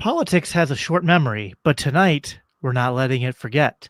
Politics has a short memory, but tonight we're not letting it forget.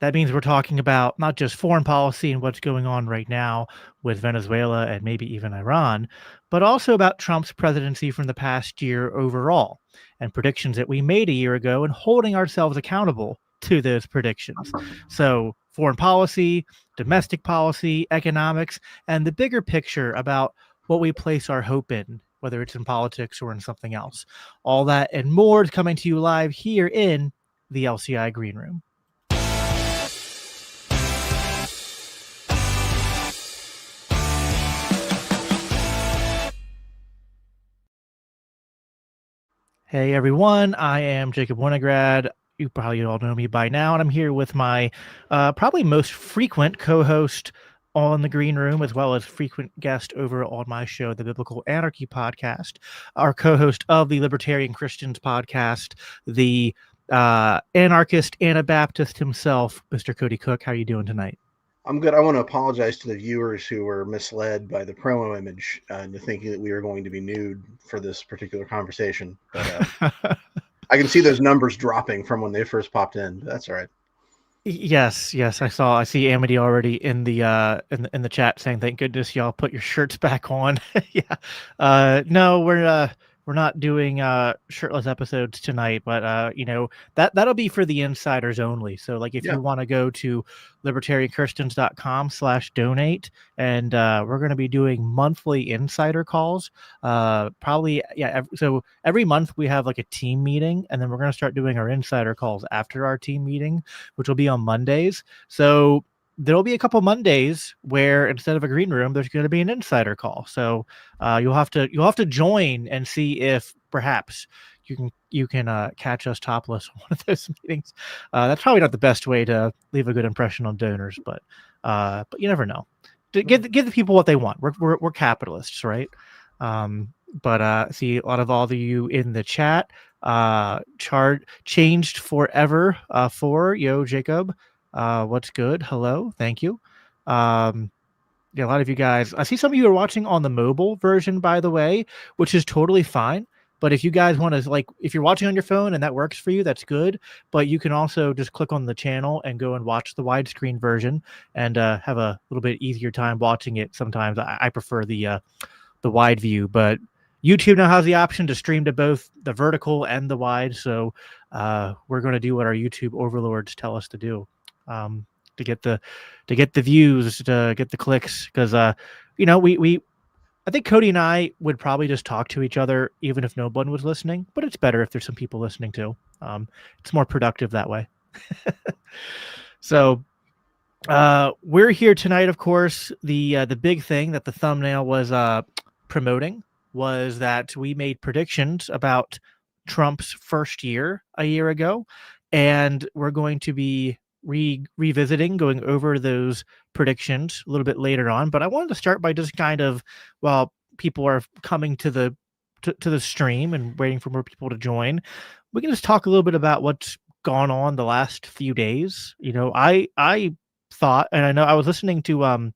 That means we're talking about not just foreign policy and what's going on right now with Venezuela and maybe even Iran, but also about Trump's presidency from the past year overall and predictions that we made a year ago and holding ourselves accountable to those predictions. So, foreign policy, domestic policy, economics, and the bigger picture about what we place our hope in, whether it's in politics or in something else. All that and more is coming to you live here in the LCI Green Room. Hey everyone, I am Jacob Winograd. You probably all know me by now, and I'm here with my probably most frequent co-host on the Green Room, as well as frequent guest over on my show, the Biblical Anarchy Podcast, our co-host of the Libertarian Christians Podcast, the anarchist Anabaptist himself, Mr. Cody Cook. How are you doing tonight? I'm good. I want to apologize to the viewers who were misled by the promo image into thinking that we were going to be nude for this particular conversation. But I can see those numbers dropping from when they first popped in. That's all right. Yes, I see Amity already in the chat saying thank goodness y'all put your shirts back on. Yeah. No, we're not doing shirtless episodes tonight, but that'll be for the insiders only. So like if you want to go to libertarianchristians.com/donate, and we're going to be doing monthly insider calls. Probably so every month we have like a team meeting, and then we're going to start doing our insider calls after our team meeting, which will be on Mondays. So there'll be a couple Mondays where instead of a green room, there's going to be an insider call. So you'll have to join and see if perhaps you can catch us topless on one of those meetings. That's probably not the best way to leave a good impression on donors, but you never know. Give the people what they want. We're capitalists, right? But see a lot of all of you in the chat. Changed forever for yo Jacob. What's good? Hello, thank you. Yeah, a lot of you guys. I see some of you are watching on the mobile version, by the way, which is totally fine. But if you guys want to, if you're watching on your phone and that works for you, that's good. But you can also just click on the channel and go and watch the widescreen version and have a little bit easier time watching it. Sometimes I prefer the wide view, but YouTube now has the option to stream to both the vertical and the wide. So we're going to do what our YouTube overlords tell us to do. To get the views, to get the clicks, because I think Cody and I would probably just talk to each other even if no one was listening, but it's better if there's some people listening too. It's more productive that way. So we're here tonight, of course. The big thing that the thumbnail was promoting was that we made predictions about Trump's first year a year ago, and we're going to be revisiting, going over those predictions a little bit later on. But I wanted to start by just kind of, while people are coming to the stream and waiting for more people to join, we can just talk a little bit about what's gone on the last few days. I thought, and I know I was listening to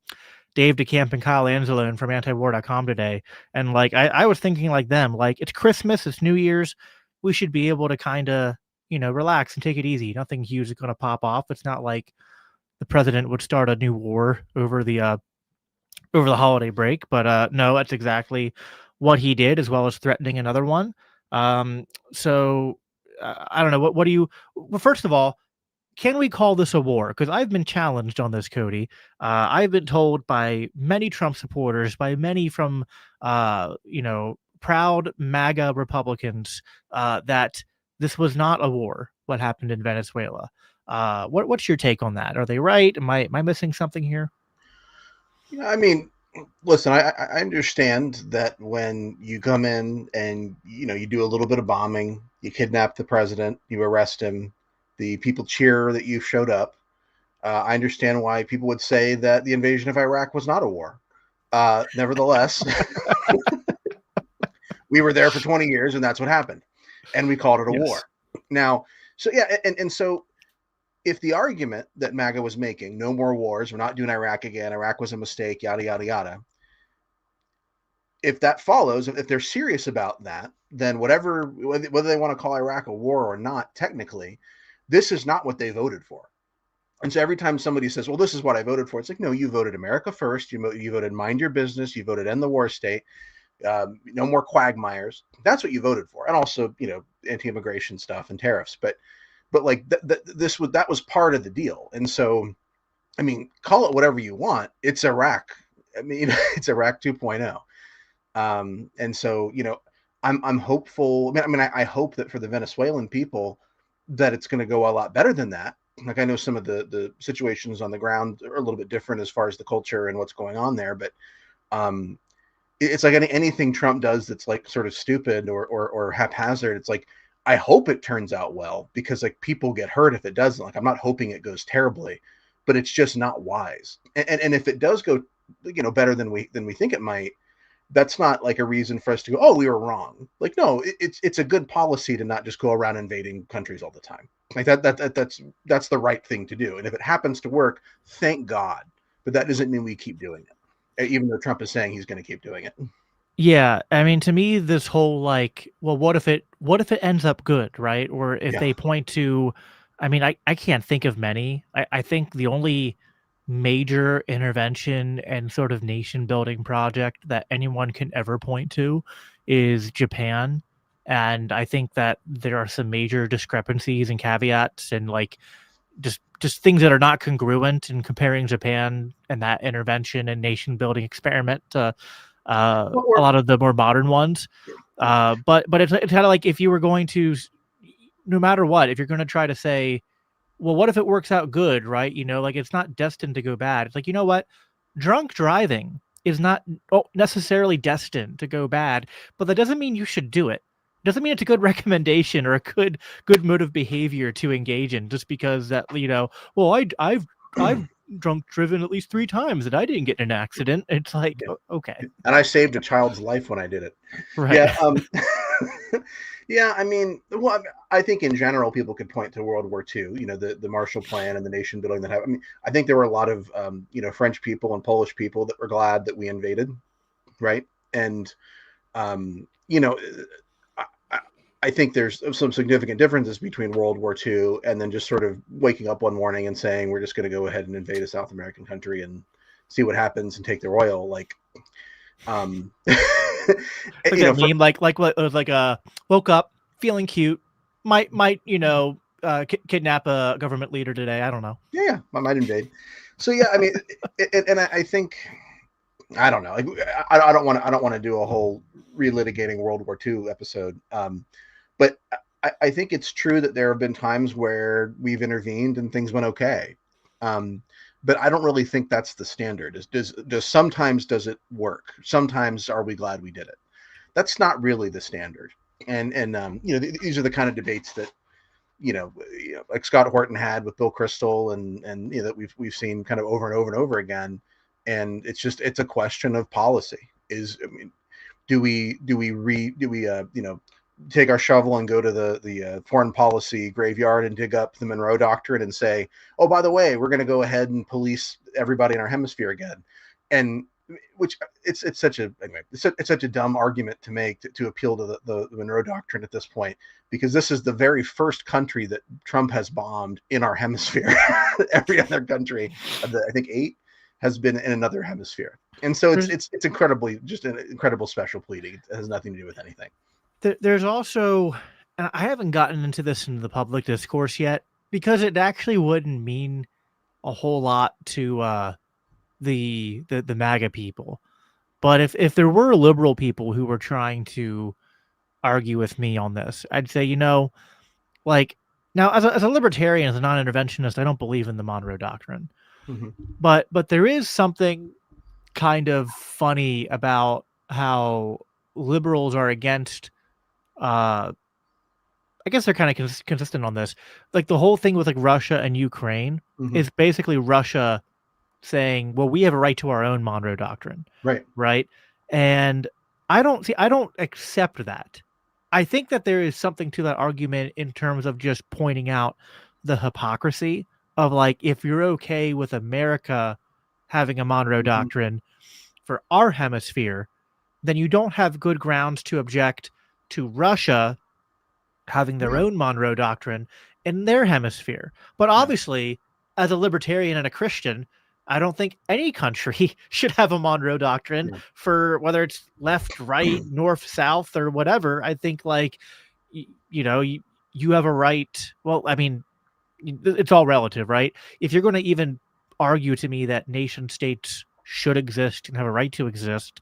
Dave DeCamp and Kyle Anzalone from antiwar.com today, and I was thinking like them, like it's Christmas, it's New Year's, we should be able to kind of relax and take it easy. Nothing huge is going to pop off. It's not like the president would start a new war over the holiday break, but no, that's exactly what he did, as well as threatening another one. So I don't know. What do you? Well, first of all, can we call this a war? Because I've been challenged on this, Cody. I've been told by many Trump supporters, by many from proud MAGA Republicans, that this was not a war, what happened in Venezuela. What's your take on that? Are they right? Am I missing something here? I mean, listen, I understand that when you come in and you do a little bit of bombing, you kidnap the president, you arrest him, the people cheer that you showed up. I understand why people would say that the invasion of Iraq was not a war. Nevertheless, we were there for 20 years and that's what happened. And we called it a war. Now, so yeah, and so if the argument that MAGA was making, no more wars, we're not doing Iraq again, Iraq was a mistake, yada, yada, yada. if that follows, if they're serious about that, then whether they want to call Iraq a war or not, technically, this is not what they voted for. And so every time somebody says, well, this is what I voted for, it's like, no, you voted America first. You voted mind your business. You voted end the war state. No more quagmires. That's what you voted for. And also, anti-immigration stuff and tariffs. But like that was part of the deal. And so, I mean, call it whatever you want. It's Iraq. I mean, it's Iraq 2.0. And so, I'm hopeful. I hope that for the Venezuelan people that it's going to go a lot better than that. Like I know some of the situations on the ground are a little bit different as far as the culture and what's going on there, but it's like anything Trump does that's like sort of stupid or haphazard. It's like I hope it turns out well because like people get hurt if it doesn't. Like I'm not hoping it goes terribly, but it's just not wise. And if it does go, better than we think it might, that's not like a reason for us to go, oh, we were wrong. Like, no, it's a good policy to not just go around invading countries all the time. Like that's the right thing to do. And if it happens to work, thank God. But that doesn't mean we keep doing it, even though Trump is saying he's going to keep doing it. Yeah, I mean, to me, this whole like, well, what if it ends up good, right? Or if they point to, I mean, I can't think of many. I think the only major intervention and sort of nation building project that anyone can ever point to is Japan. And I think that there are some major discrepancies and caveats and like just things that are not congruent in comparing Japan and that intervention and nation building experiment to a lot of the more modern ones. But it's kind of like if you were going to, no matter what, if you're going to try to say, well, what if it works out good, right? Like it's not destined to go bad. It's like, you know what? Drunk driving is not necessarily destined to go bad, but that doesn't mean you should do it. Doesn't mean it's a good recommendation or a good mode of behavior to engage in just because that, well, I've drunk driven at least 3 times and I didn't get in an accident. It's like, okay. And I saved a child's life when I did it. Right. Yeah. Yeah. I mean, well, I think in general, people could point to World War II, the Marshall Plan and the nation building that happened. I mean, I think there were a lot of, French people and Polish people that were glad that we invaded. Right. And, I think there's some significant differences between World War II and then just sort of waking up one morning and saying, we're just going to go ahead and invade a South American country and see what happens and take their oil. Like, meme, like what it was like woke up feeling cute, might kidnap a government leader today. I don't know. Yeah, I might invade. So yeah, I mean, and I think I don't know. Like, I don't want to do a whole relitigating World War II episode. But I think it's true that there have been times where we've intervened and things went okay. But I don't really think that's the standard. Sometimes does it work? Sometimes are we glad we did it? That's not really the standard. And these are the kind of debates that like Scott Horton had with Bill Kristol and that we've seen kind of over and over and over again. And it's a question of policy. Do we take our shovel and go to the foreign policy graveyard and dig up the Monroe Doctrine and say, oh, by the way, we're going to go ahead and police everybody in our hemisphere again, and which it's such a dumb argument to make to appeal to the Monroe Doctrine at this point, because this is the very first country that Trump has bombed in our hemisphere. Every other country, I think 8, has been in another hemisphere, and so it's incredibly just an incredible special pleading. It has nothing to do with anything. There's also, and I haven't gotten into this in the public discourse yet, because it actually wouldn't mean a whole lot to the MAGA people. But if there were liberal people who were trying to argue with me on this, I'd say, like, now as a libertarian, as a non-interventionist, I don't believe in the Monroe Doctrine. Mm-hmm. But there is something kind of funny about how liberals are against. I guess they're kind of consistent on this. Like the whole thing with like Russia and Ukraine is basically Russia saying, well, we have a right to our own Monroe Doctrine. Right. And I don't accept that. I think that there is something to that argument in terms of just pointing out the hypocrisy of like, if you're okay with America having a Monroe Doctrine for our hemisphere, then you don't have good grounds to object to Russia having their Yeah, own Monroe Doctrine in their hemisphere. But yeah, obviously, as a libertarian and a Christian, I don't think any country should have a Monroe Doctrine yeah. for whether it's left, right, north, south, or whatever. I think, like, you know, you have a right. Well, I mean, it's all relative, right? If you're going to even argue to me that nation states should exist and have a right to exist,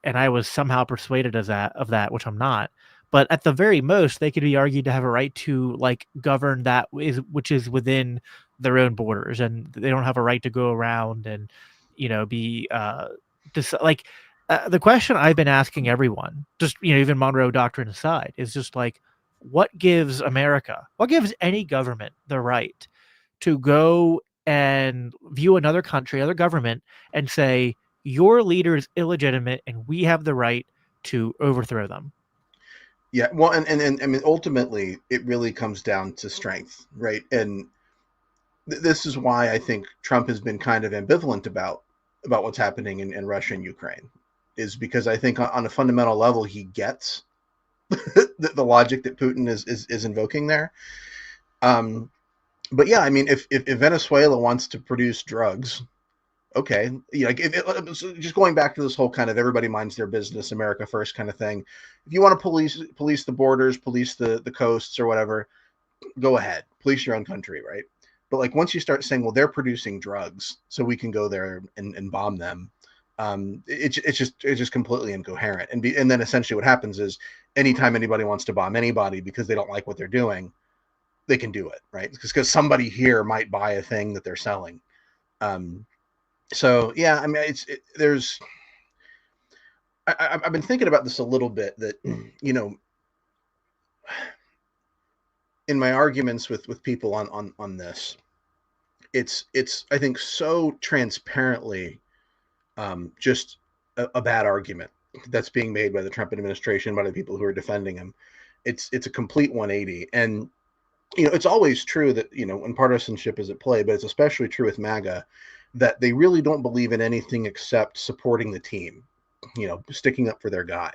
and I was somehow persuaded of that, which I'm not. But at the very most, they could be argued to have a right to like govern that is which is within their own borders, and they don't have a right to go around and be like the question I've been asking everyone, just even Monroe Doctrine aside, is just like what gives any government the right to go and view another country, other government, and say your leader is illegitimate and we have the right to overthrow them. Yeah, well, and I mean, ultimately, it really comes down to strength, right? And this is why I think Trump has been kind of ambivalent about what's happening in Russia and Ukraine, is because I think on a fundamental level he gets the logic that Putin is invoking there. Um, but yeah, I mean, if Venezuela wants to produce drugs, okay, like just going back to this whole kind of everybody minds their business, America first kind of thing. If you want to police the borders, police the coasts or whatever, go ahead, police your own country, right? But like once you start saying, well, they're producing drugs, so we can go there and bomb them, it's just completely incoherent. And then essentially what happens is anytime anybody wants to bomb anybody because they don't like what they're doing, they can do it, right? Because somebody here might buy a thing that they're selling. Um, so yeah, I mean, there's I've been thinking about this a little bit that you know in my arguments with people on this, it's I think so transparently just a bad argument that's being made by the Trump administration, by the people who are defending him. It's a complete 180, and it's always true that when partisanship is at play, but it's especially true with MAGA that they really don't believe in anything except supporting the team, sticking up for their guy.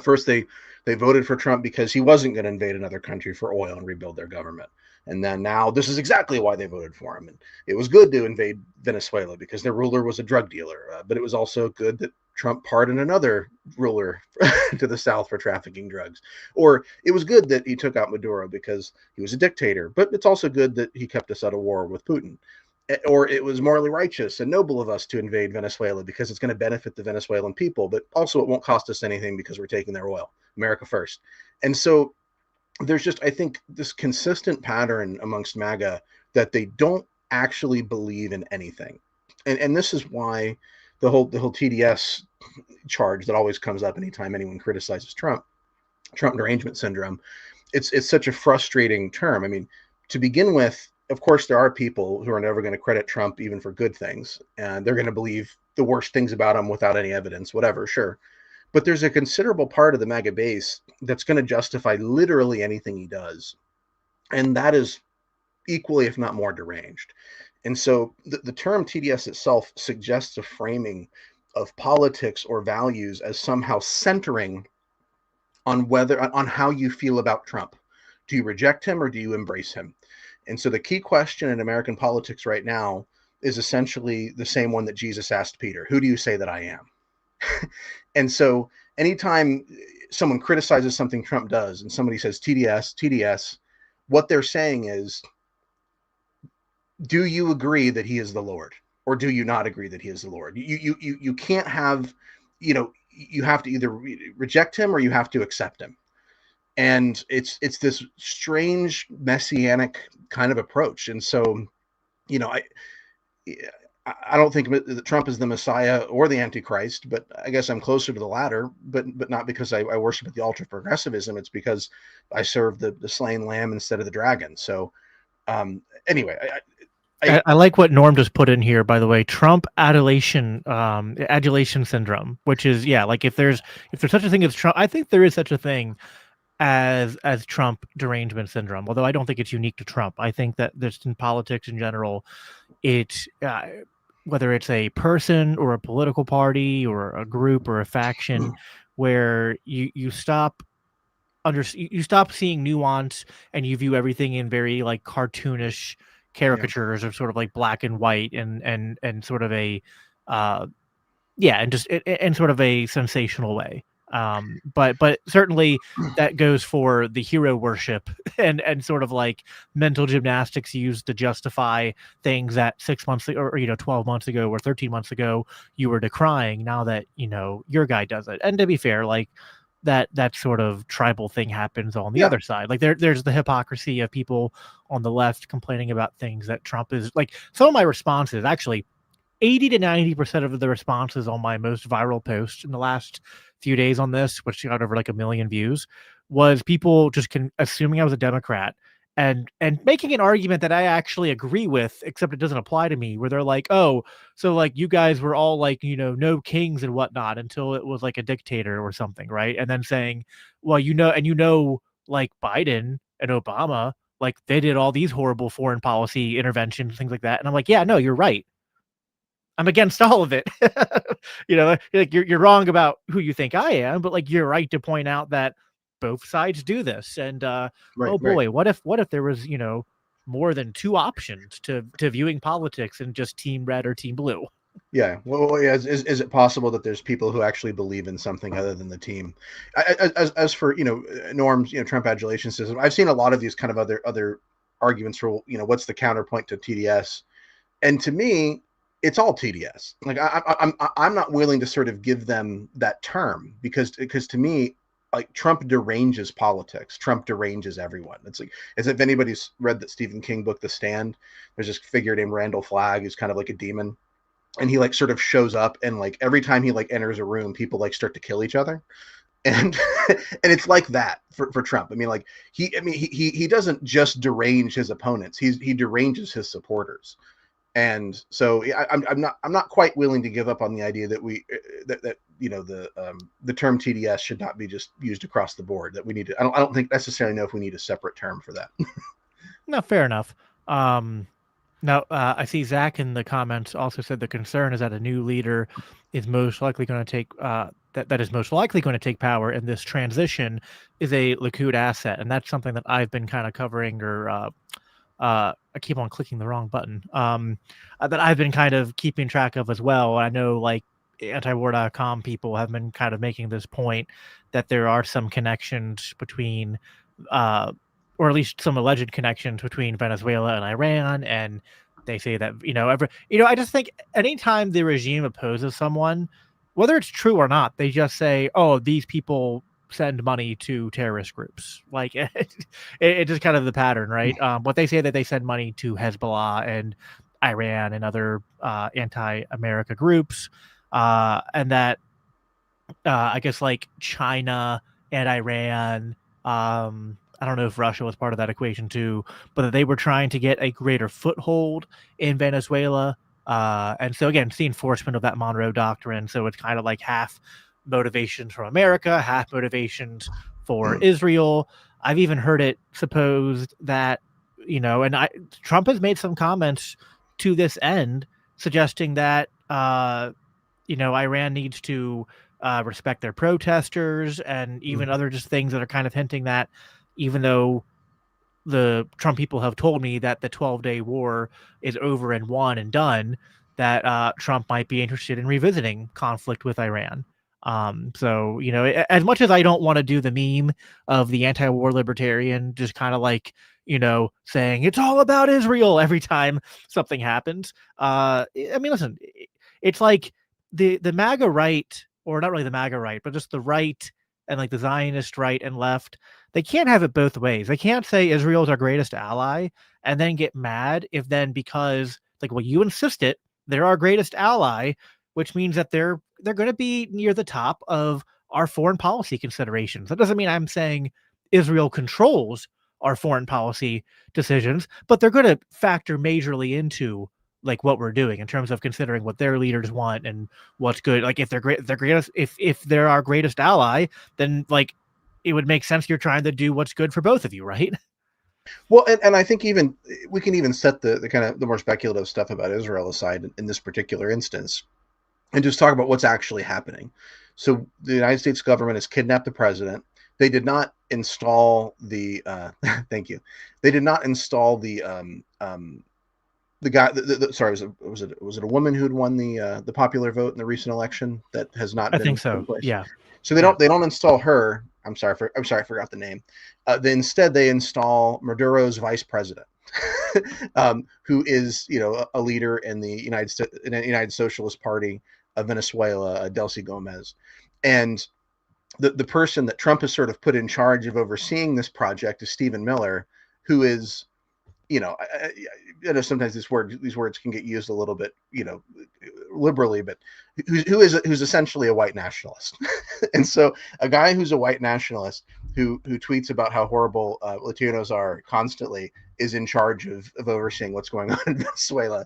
First they voted for Trump because he wasn't going to invade another country for oil and rebuild their government. And then now this is exactly why they voted for him. And it was good to invade Venezuela because their ruler was a drug dealer. But it was also good that Trump pardoned another ruler to the south for trafficking drugs. Or it was good that he took out Maduro because he was a dictator. But it's also good that he kept us out of war with Putin. Or it was morally righteous and noble of us to invade Venezuela because it's going to benefit the Venezuelan people, but also it won't cost us anything because we're taking their oil. America first. And so there's just, I think, this consistent pattern amongst MAGA that they don't actually believe in anything. And this is why the whole TDS charge that always comes up anytime anyone criticizes Trump derangement syndrome, it's such a frustrating term. I mean, to begin with, of course, there are people who are never going to credit Trump even for good things, and they're going to believe the worst things about him without any evidence, whatever, sure. But there's a considerable part of the MAGA base that's going to justify literally anything he does. And that is equally, if not more, deranged. And so the term TDS itself suggests a framing of politics or values as somehow centering on how you feel about Trump. Do you reject him or do you embrace him? And so the key question in American politics right now is essentially the same one that Jesus asked Peter: who do you say that I am? And so anytime someone criticizes something Trump does and somebody says TDS, what they're saying is, do you agree that he is the Lord, or do you not agree that he is the Lord? You can't have, you have to either reject him or you have to accept him. And it's this strange messianic kind of approach. And so, I don't think that Trump is the Messiah or the Antichrist, but I guess I'm closer to the latter. But not because I worship at the altar of progressivism. It's because I serve the slain lamb instead of the dragon. So anyway, I like what Norm just put in here, by the way. Trump adulation syndrome, which is like if there's such a thing as Trump, I think there is such a thing as Trump derangement syndrome. Although I don't think it's unique to Trump. I think that there's in politics in general, it whether it's a person or a political party or a group or a faction, where you stop you stop seeing nuance and you view everything in very like cartoonish Yeah. caricatures of sort of like black and white and sort of a uh yeah, and just in sort of a sensational way. But certainly that goes for the hero worship and sort of like mental gymnastics used to justify things that 6 months or 12 months ago or 13 months ago you were decrying. Now that your guy does it, and to be fair, like that sort of tribal thing happens on the Yeah. other side. Like there's the hypocrisy of people on the left complaining about things that Trump is like. Some of my responses actually 80 to 90% of the responses on my most viral post in the last few days on this, which got over like 1 million views, was people just assuming I was a Democrat and making an argument that I actually agree with, except it doesn't apply to me, where they're like, oh, so like you guys were all like, no kings and whatnot until it was like a dictator or something, right? And then saying, well, like Biden and Obama, like they did all these horrible foreign policy interventions, things like that. And I'm like, yeah, no, you're right. I'm against all of it. Like you're wrong about who you think I am, but like you're right to point out that both sides do this. And Right. oh Right. boy, what if there was more than two options to viewing politics and just team red or team blue? Yeah. Well, yeah. Is it possible that there's people who actually believe in something other than the team? As for norms, Trump adulation system. I've seen a lot of these kind of other arguments for what's the counterpoint to TDS, and to me, it's all TDS. Like I'm not willing to sort of give them that term because to me, like Trump deranges politics. Trump deranges everyone. It's like as if anybody's read that Stephen King book, The Stand. There's this figure named Randall Flagg who's kind of like a demon, and he like sort of shows up, and like every time he like enters a room, people like start to kill each other. And and it's like that for Trump. I mean, like he doesn't just derange his opponents. He deranges his supporters. And so I'm not quite willing to give up on the idea that the term TDS should not be just used across the board. That we need to. I don't think necessarily know if we need a separate term for that. No, fair enough. Now, I see Zach in the comments also said the concern is that a new leader is most likely going to take that is most likely going to take power, and this transition is a Likud asset, and that's something that I've been kind of covering, or I keep on clicking the wrong button. That I've been kind of keeping track of as well. I know like antiwar.com people have been kind of making this point that there are some connections between uh or at least some alleged connections between Venezuela and Iran. And they say that, I just think anytime the regime opposes someone, whether it's true or not, they just say, oh, these people send money to terrorist groups. Like it's just kind of the pattern, right? What they say that they send money to Hezbollah and Iran and other anti-America groups, and that I guess like China and Iran. I don't know if Russia was part of that equation too, but that they were trying to get a greater foothold in Venezuela. And so again, it's the enforcement of that Monroe Doctrine. So it's kind of like half motivations from America, half motivations for Israel. I've even heard it supposed that, and Trump has made some comments to this end, suggesting that Iran needs to respect their protesters, and even other just things that are kind of hinting that even though the Trump people have told me that the 12-day war is over and won and done, that Trump might be interested in revisiting conflict with Iran. So, as much as I don't want to do the meme of the anti-war libertarian, just kind of like, saying it's all about Israel every time something happens. I mean, listen, it's like the MAGA right, or not really the MAGA right, but just the right and like the Zionist right and left, they can't have it both ways. They can't say Israel's our greatest ally and then get mad if then, because like, well, you insist it, they're our greatest ally, which means that they're going to be near the top of our foreign policy considerations. That doesn't mean I'm saying Israel controls our foreign policy decisions, but they're going to factor majorly into like what we're doing in terms of considering what their leaders want and what's good. Like if they're great, if they're our greatest ally, then like it would make sense you're trying to do what's good for both of you, right? Well, and I think even we can even set the kind of the more speculative stuff about Israel aside in this particular instance, and just talk about what's actually happening. So the United States government has kidnapped the president. They did not install the thank you. They did not install the guy. Sorry, was it a woman who had won the popular vote in the recent election that has not I been think put so. in place? Yeah. So Yeah. they don't install her. I'm sorry, I forgot the name. Instead, they install Maduro's vice president, who is a leader in the United Socialist Party of Venezuela, Delcy Gomez, and the person that Trump has sort of put in charge of overseeing this project is Stephen Miller, who is sometimes these words can get used a little bit liberally, but who's essentially a white nationalist. And so a guy who's a white nationalist who tweets about how horrible Latinos are constantly is in charge of overseeing what's going on in Venezuela,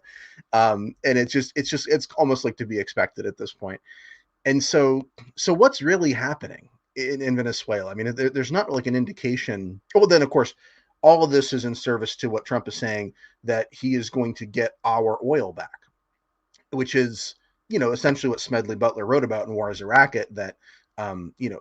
and it's almost like to be expected at this point. And so what's really happening in Venezuela? I mean, there's not like an indication. Well, then of course, all of this is in service to what Trump is saying, that he is going to get our oil back, which is essentially what Smedley Butler wrote about in War as a Racket, that um, you know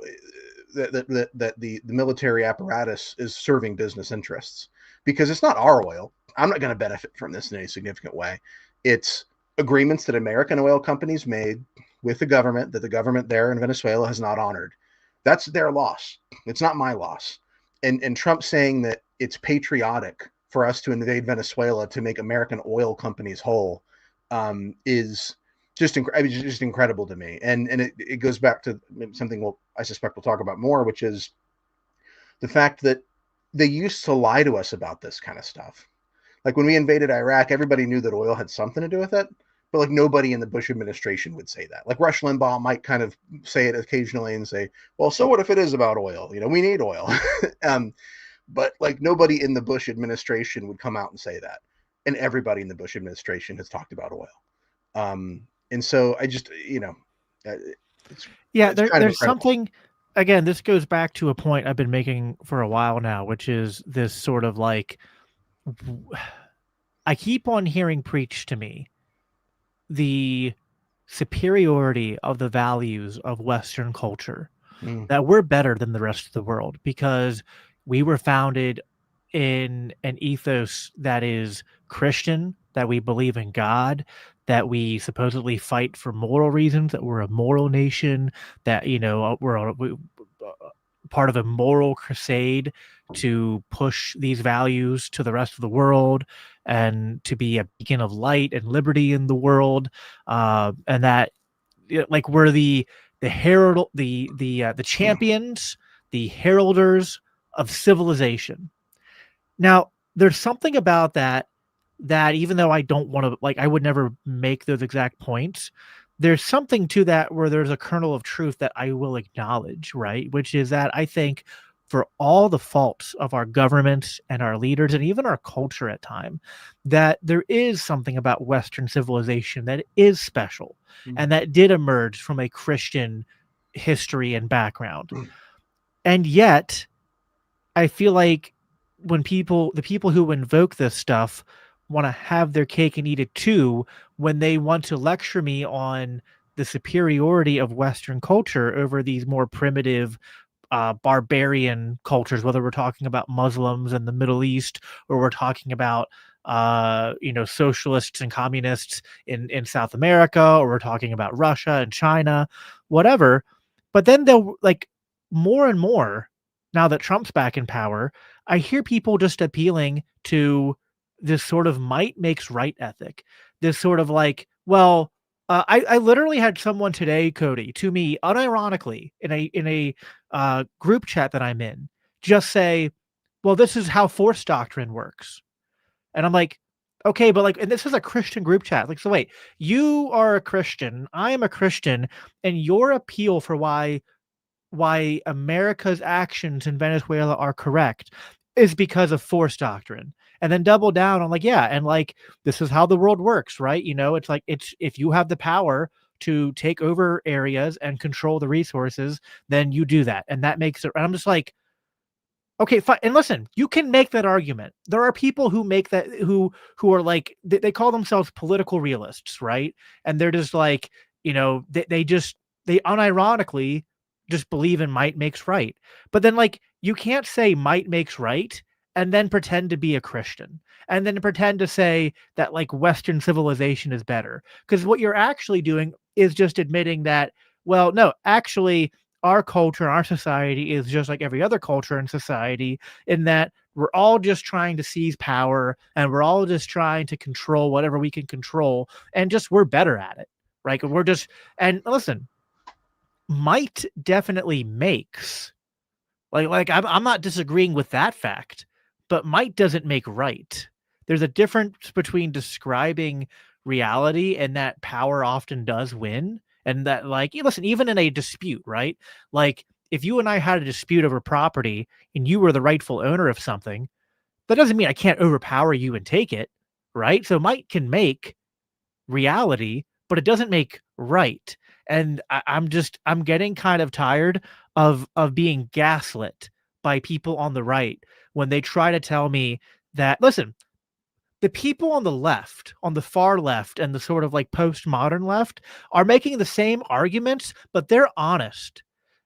that the military apparatus is serving business interests, because it's not our oil. I'm not going to benefit from this in any significant way. It's agreements that American oil companies made with the government that the government there in Venezuela has not honored. That's their loss. It's not my loss. And Trump saying that it's patriotic for us to invade Venezuela to make American oil companies whole is just incredible to me. And it goes back to something I suspect we'll talk about more, which is the fact that they used to lie to us about this kind of stuff. Like when we invaded Iraq, everybody knew that oil had something to do with it, but like nobody in the Bush administration would say that. Like Rush Limbaugh might kind of say it occasionally and say, "Well, so what if it is about oil? We need oil." um, but like nobody in the Bush administration would come out and say that, and everybody in the Bush administration has talked about oil. And so I just, it's Yeah, it's kind of there's incredible. something. Again, this goes back to a point I've been making for a while now, which is this sort of like I keep on hearing preached to me the superiority of the values of Western culture, Mm, that we're better than the rest of the world because we were founded in an ethos that is Christian, that we believe in God, that we supposedly fight for moral reasons, that we're a moral nation, that, part of a moral crusade to push these values to the rest of the world and to be a beacon of light and liberty in the world. And that like we're the herald the champions, the heralders of civilization. Now, there's something about that even though I don't want to, like, I would never make those exact points, there's something to that where there's a kernel of truth that I will acknowledge, right? Which is that I think for all the faults of our government and our leaders and even our culture at time, that there is something about Western civilization that is special mm, and that did emerge from a Christian history and background. mm. And yet, I feel like the people who invoke this stuff want to have their cake and eat it too when they want to lecture me on the superiority of Western culture over these more primitive barbarian cultures, whether we're talking about Muslims in the Middle East or we're talking about socialists and communists in South America, or we're talking about Russia and China, whatever. But then they'll like more and more now that Trump's back in power, I hear people just appealing to this sort of might makes right ethic. This sort of like, well, I literally had someone today, Cody, to me, unironically, in a group chat that I'm in, just say, "Well, this is how force doctrine works," and I'm like, "Okay, but like, and this is a Christian group chat. Like, so wait, you are a Christian, I am a Christian, and your appeal for why America's actions in Venezuela are correct is because of force doctrine." And then double down on like, yeah, and like this is how the world works, right? It's like it's if you have the power to take over areas and control the resources, then you do that. And that makes it, and I'm just like, Okay, fine. And listen, you can make that argument. There are people who make that who are like they call themselves political realists, right? And they're just like, they unironically just believe in might makes right. But then like you can't say might makes right and then pretend to be a Christian and then pretend to say that like Western civilization is better. Because what you're actually doing is just admitting that, well, no, actually our culture, our society is just like every other culture and society in that we're all just trying to seize power and we're all just trying to control whatever we can control and just we're better at it. Right. We're just, and listen, might definitely makes I'm not disagreeing with that fact, but might doesn't make right. There's a difference between describing reality and that power often does win, and that listen, even in a dispute, right? Like if you and I had a dispute over property and you were the rightful owner of something, that doesn't mean I can't overpower you and take it, right? So might can make reality, but it doesn't make right. And I'm getting kind of tired of being gaslit by people on the right when they try to tell me that listen, the people on the left, on the far left, and the sort of like postmodern left are making the same arguments, but they're honest.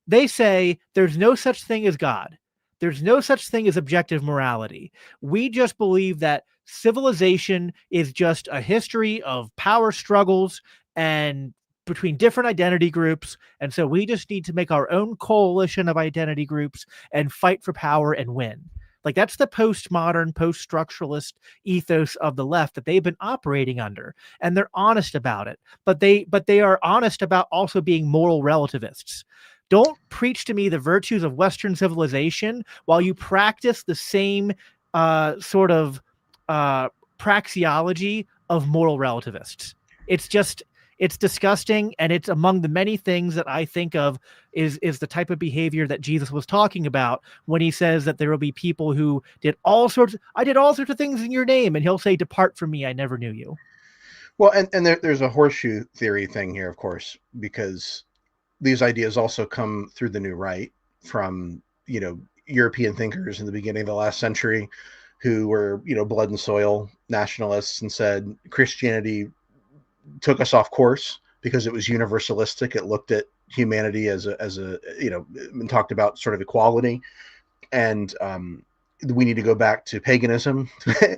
They say there's no such thing as God. There's no such thing as objective morality. We just believe that civilization is just a history of power struggles and between different identity groups. And so we just need to make our own coalition of identity groups and fight for power and win. Like that's the postmodern, post-structuralist ethos of the left that they've been operating under, and they're honest about it. But they are honest about also being moral relativists. Don't preach to me the virtues of Western civilization while you practice the same sort of praxeology of moral relativists. It's just it's disgusting, and it's among the many things that I think of is the type of behavior that Jesus was talking about when he says that there will be people who I did all sorts of things in your name, and he'll say, depart from me, I never knew you. Well, and there's a horseshoe theory thing here, of course, because these ideas also come through the new right from European thinkers in the beginning of the last century who were blood and soil nationalists and said Christianity took us off course because it was universalistic. It looked at humanity as a and talked about sort of equality, and we need to go back to paganism.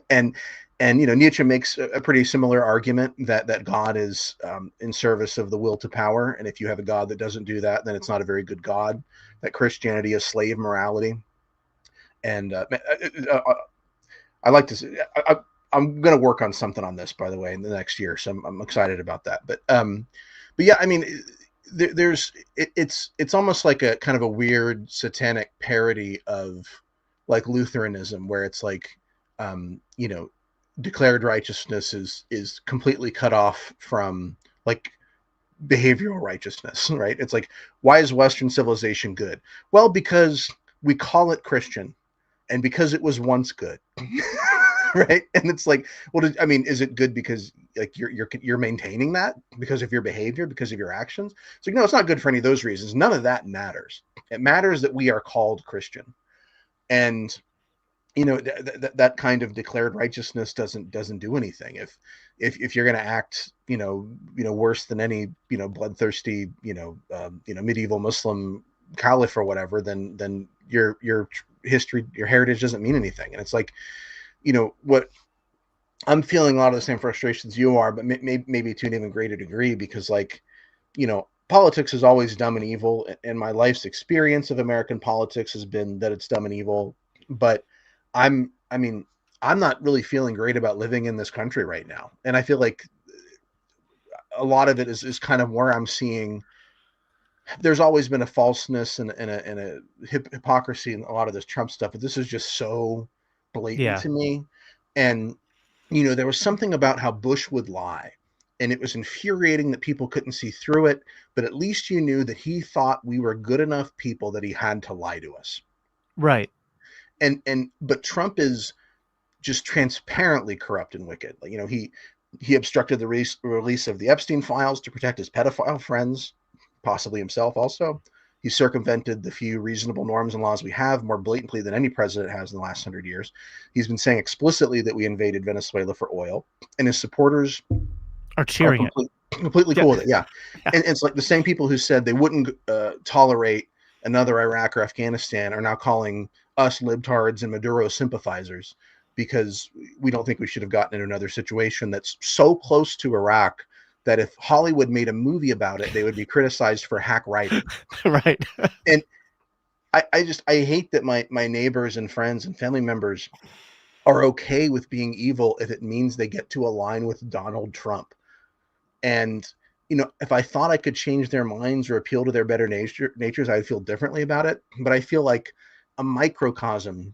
and Nietzsche makes a pretty similar argument that God is in service of the will to power, and if you have a God that doesn't do that, then it's not a very good God. That Christianity is slave morality, and I like to say, I'm going to work on something on this, by the way, in the next year. So I'm excited about that. But yeah, I mean, it's almost like a kind of a weird satanic parody of like Lutheranism, where it's like, declared righteousness is completely cut off from like behavioral righteousness, right? It's like, why is Western civilization good? Well, because we call it Christian, and because it was once good. Right. And it's like, well, I mean, is it good because like you're maintaining that because of your behavior, because of your actions? It's like, no, it's not good for any of those reasons. None of that matters. It matters that we are called Christian. And that kind of declared righteousness doesn't do anything. If you're going to act worse than any bloodthirsty medieval Muslim caliph or whatever, then your history, your heritage doesn't mean anything. And it's like, what I'm feeling a lot of the same frustrations you are, but maybe to an even greater degree, because politics is always dumb and evil. And my life's experience of American politics has been that it's dumb and evil. But I'm not really feeling great about living in this country right now. And I feel like a lot of it is kind of where I'm seeing there's always been a falseness and a hypocrisy in a lot of this Trump stuff, but this is just so blatant Yeah. to me. And there was something about how Bush would lie, and it was infuriating that people couldn't see through it, but at least you knew that he thought we were good enough people that he had to lie to us. Right. But Trump is just transparently corrupt and wicked. Like, he obstructed the release of the Epstein files to protect his pedophile friends, possibly himself also. He circumvented the few reasonable norms and laws we have more blatantly than any president has in the last 100 years. He's been saying explicitly that we invaded Venezuela for oil, and his supporters Are are cheering it. completely Yeah. cool with it. Yeah. Yeah. And it's like the same people who said they wouldn't tolerate another Iraq or Afghanistan are now calling us libtards and Maduro sympathizers because we don't think we should have gotten into another situation that's so close to Iraq that if Hollywood made a movie about it, they would be criticized for hack writing. Right. And I hate that my neighbors and friends and family members are okay with being evil if it means they get to align with Donald Trump. And if I thought I could change their minds or appeal to their better natures, I'd feel differently about it. But I feel like a microcosm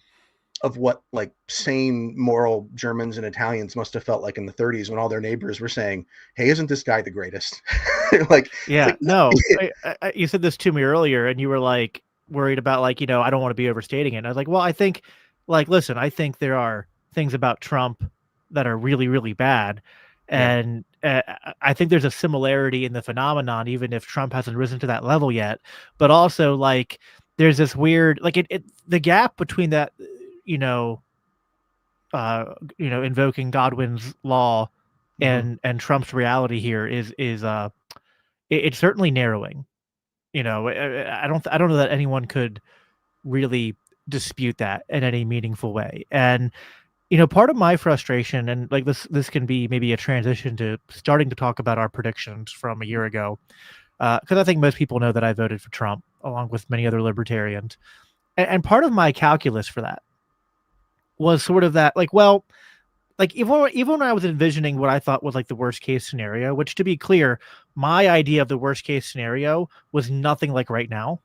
of what like sane, moral Germans and Italians must have felt like in the 30s when all their neighbors were saying, "Hey, isn't this guy the greatest?" like, Yeah. like No, you said this to me earlier, and you were like worried about like, I don't want to be overstating it. And I was like, well, I think, like, listen, I think there are things about Trump that are really, really bad, yeah, and I think there's a similarity in the phenomenon, even if Trump hasn't risen to that level yet. But also, like, there's this weird, like, the gap between that, you know, invoking Godwin's law mm-hmm. and Trump's reality here is it's certainly narrowing. I don't know that anyone could really dispute that in any meaningful way. And part of my frustration, and like this can be maybe a transition to starting to talk about our predictions from a year ago, because I think most people know that I voted for Trump along with many other libertarians, and part of my calculus for that was sort of that, like, well, like even when I was envisioning what I thought was like the worst case scenario, which, to be clear, my idea of the worst case scenario was nothing like right now.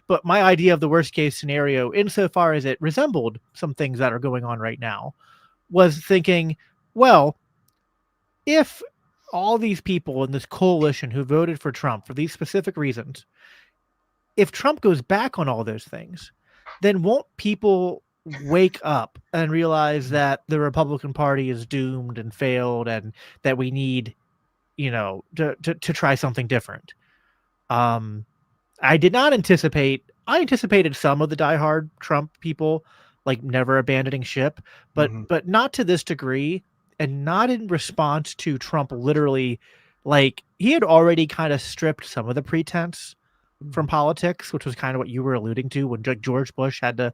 But my idea of the worst case scenario, insofar as it resembled some things that are going on right now, was thinking, well, if all these people in this coalition who voted for Trump for these specific reasons, if Trump goes back on all those things, then won't people wake up and realize that the Republican Party is doomed and failed, and that we need, to try something different? I did not anticipate. I anticipated some of the diehard Trump people like never abandoning ship, but Mm-hmm. not to this degree, and not in response to Trump literally, like, he had already kind of stripped some of the pretense from politics, which was kind of what you were alluding to when George Bush had to,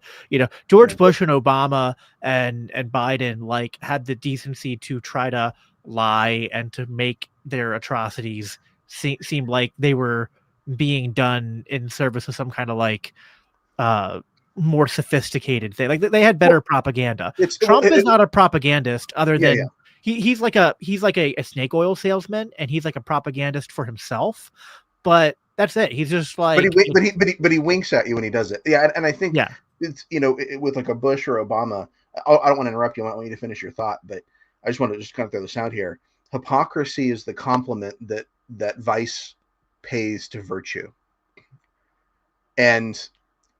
George Bush and Obama and Biden like had the decency to try to lie and to make their atrocities seem like they were being done in service of some kind of like more sophisticated thing. Like they had better propaganda. Trump is not a propagandist other than he's like a snake oil salesman, and he's like a propagandist for himself. But that's it. He's just like, but he winks at you when he does it. Yeah, and I think it's with like a Bush or Obama. I don't want to interrupt you. I want you to finish your thought, but I just want to kind of throw this out here. Hypocrisy is the compliment that vice pays to virtue, and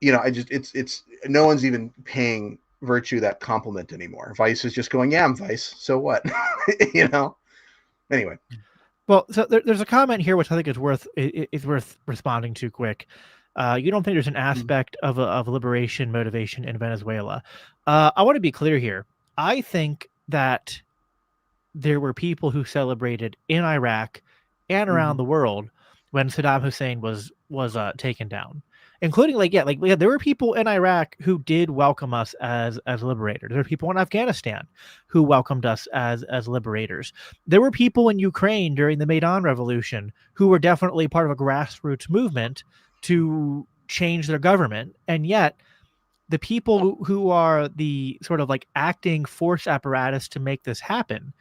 it's no one's even paying virtue that compliment anymore. Vice is just going, yeah, I'm Vice, so what? Anyway. Well, so there's a comment here which I think is worth responding to quick. You don't think there's an aspect of liberation motivation in Venezuela? I want to be clear here. I think that there were people who celebrated in Iraq and around the world when Saddam Hussein was taken down, including there were people in Iraq who did welcome us as liberators. There were people in Afghanistan who welcomed us as liberators. There were people in Ukraine during the Maidan Revolution who were definitely part of a grassroots movement to change their government. And yet the people who are the sort of like acting force apparatus to make this happen,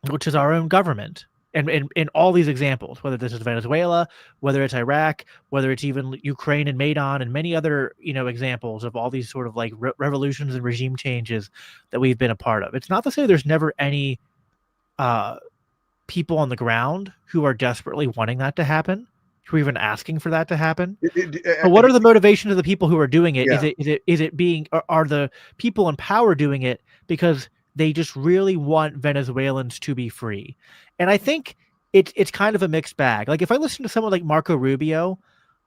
which is our own government, and in all these examples, whether this is Venezuela, whether it's Iraq, whether it's even Ukraine and Maidan, and many other examples of all these sort of like revolutions and regime changes that we've been a part of. It's not to say there's never any people on the ground who are desperately wanting that to happen, who are even asking for that to happen. But what are the motivations of the people who are doing it? Yeah. Is it being, are the people in power doing it because they just really want Venezuelans to be free? And I think it's kind of a mixed bag. Like if I listen to someone like Marco Rubio,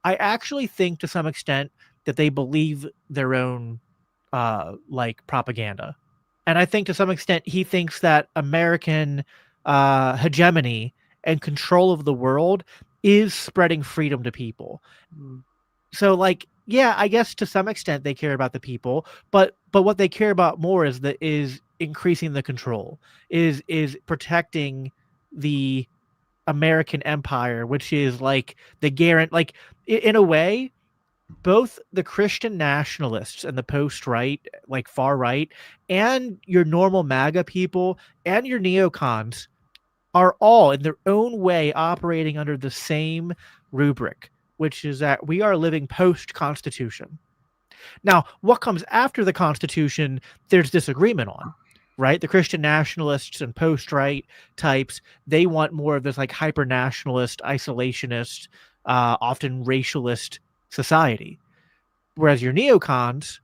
I actually think to some extent that they believe their own like propaganda. And I think to some extent he thinks that American hegemony and control of the world is spreading freedom to people. Mm. So like yeah, I guess to some extent they care about the people, but what they care about more is increasing the control, is protecting the American empire, which is like the guarantee, like in a way, both the Christian nationalists and the post right, like far right, and your normal MAGA people and your neocons are all in their own way operating under the same rubric, which is that we are living post Constitution. Now, what comes after the Constitution, there's disagreement on, right? The Christian nationalists and post right types, they want more of this like hyper nationalist, isolationist, often racialist society. Whereas your neocons,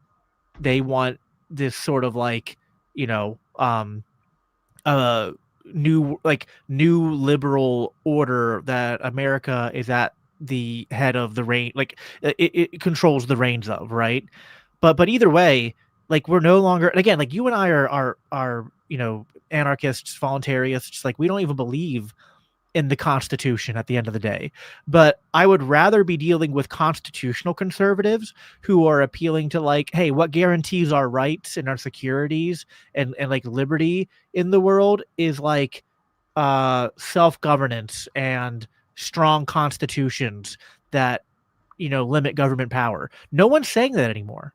they want this sort of like, you know, uh, new liberal order that America is at the head of the reign, like it controls the reins of, right? But either way, like we're no longer, and again, like you and I are anarchists, voluntarists, like we don't even believe in the Constitution at the end of the day. But I would rather be dealing with constitutional conservatives who are appealing to like, hey, what guarantees our rights and our securities and like liberty in the world is like self-governance and strong constitutions that limit government power. No one's saying that anymore.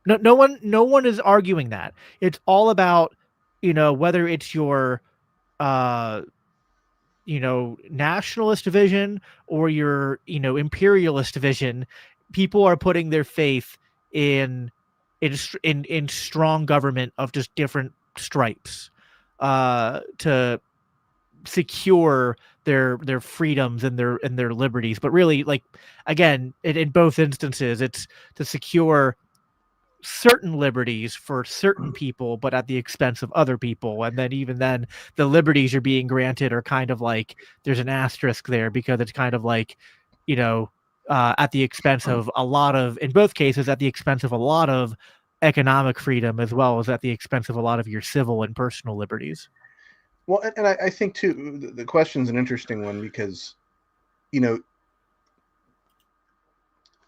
No one is arguing that. It's all about, whether it's your uh nationalist vision or your, imperialist vision. People are putting their faith in in strong government of just different stripes to secure their freedoms and their liberties. But really, like again, in both instances, it's to secure certain liberties for certain people, but at the expense of other people. And then even then, the liberties you're being granted are kind of like there's an asterisk there because it's kind of like, at the expense of a lot of, in both cases, at the expense of a lot of economic freedom as well as at the expense of a lot of your civil and personal liberties. Well, and I think too, the question's an interesting one because, you know,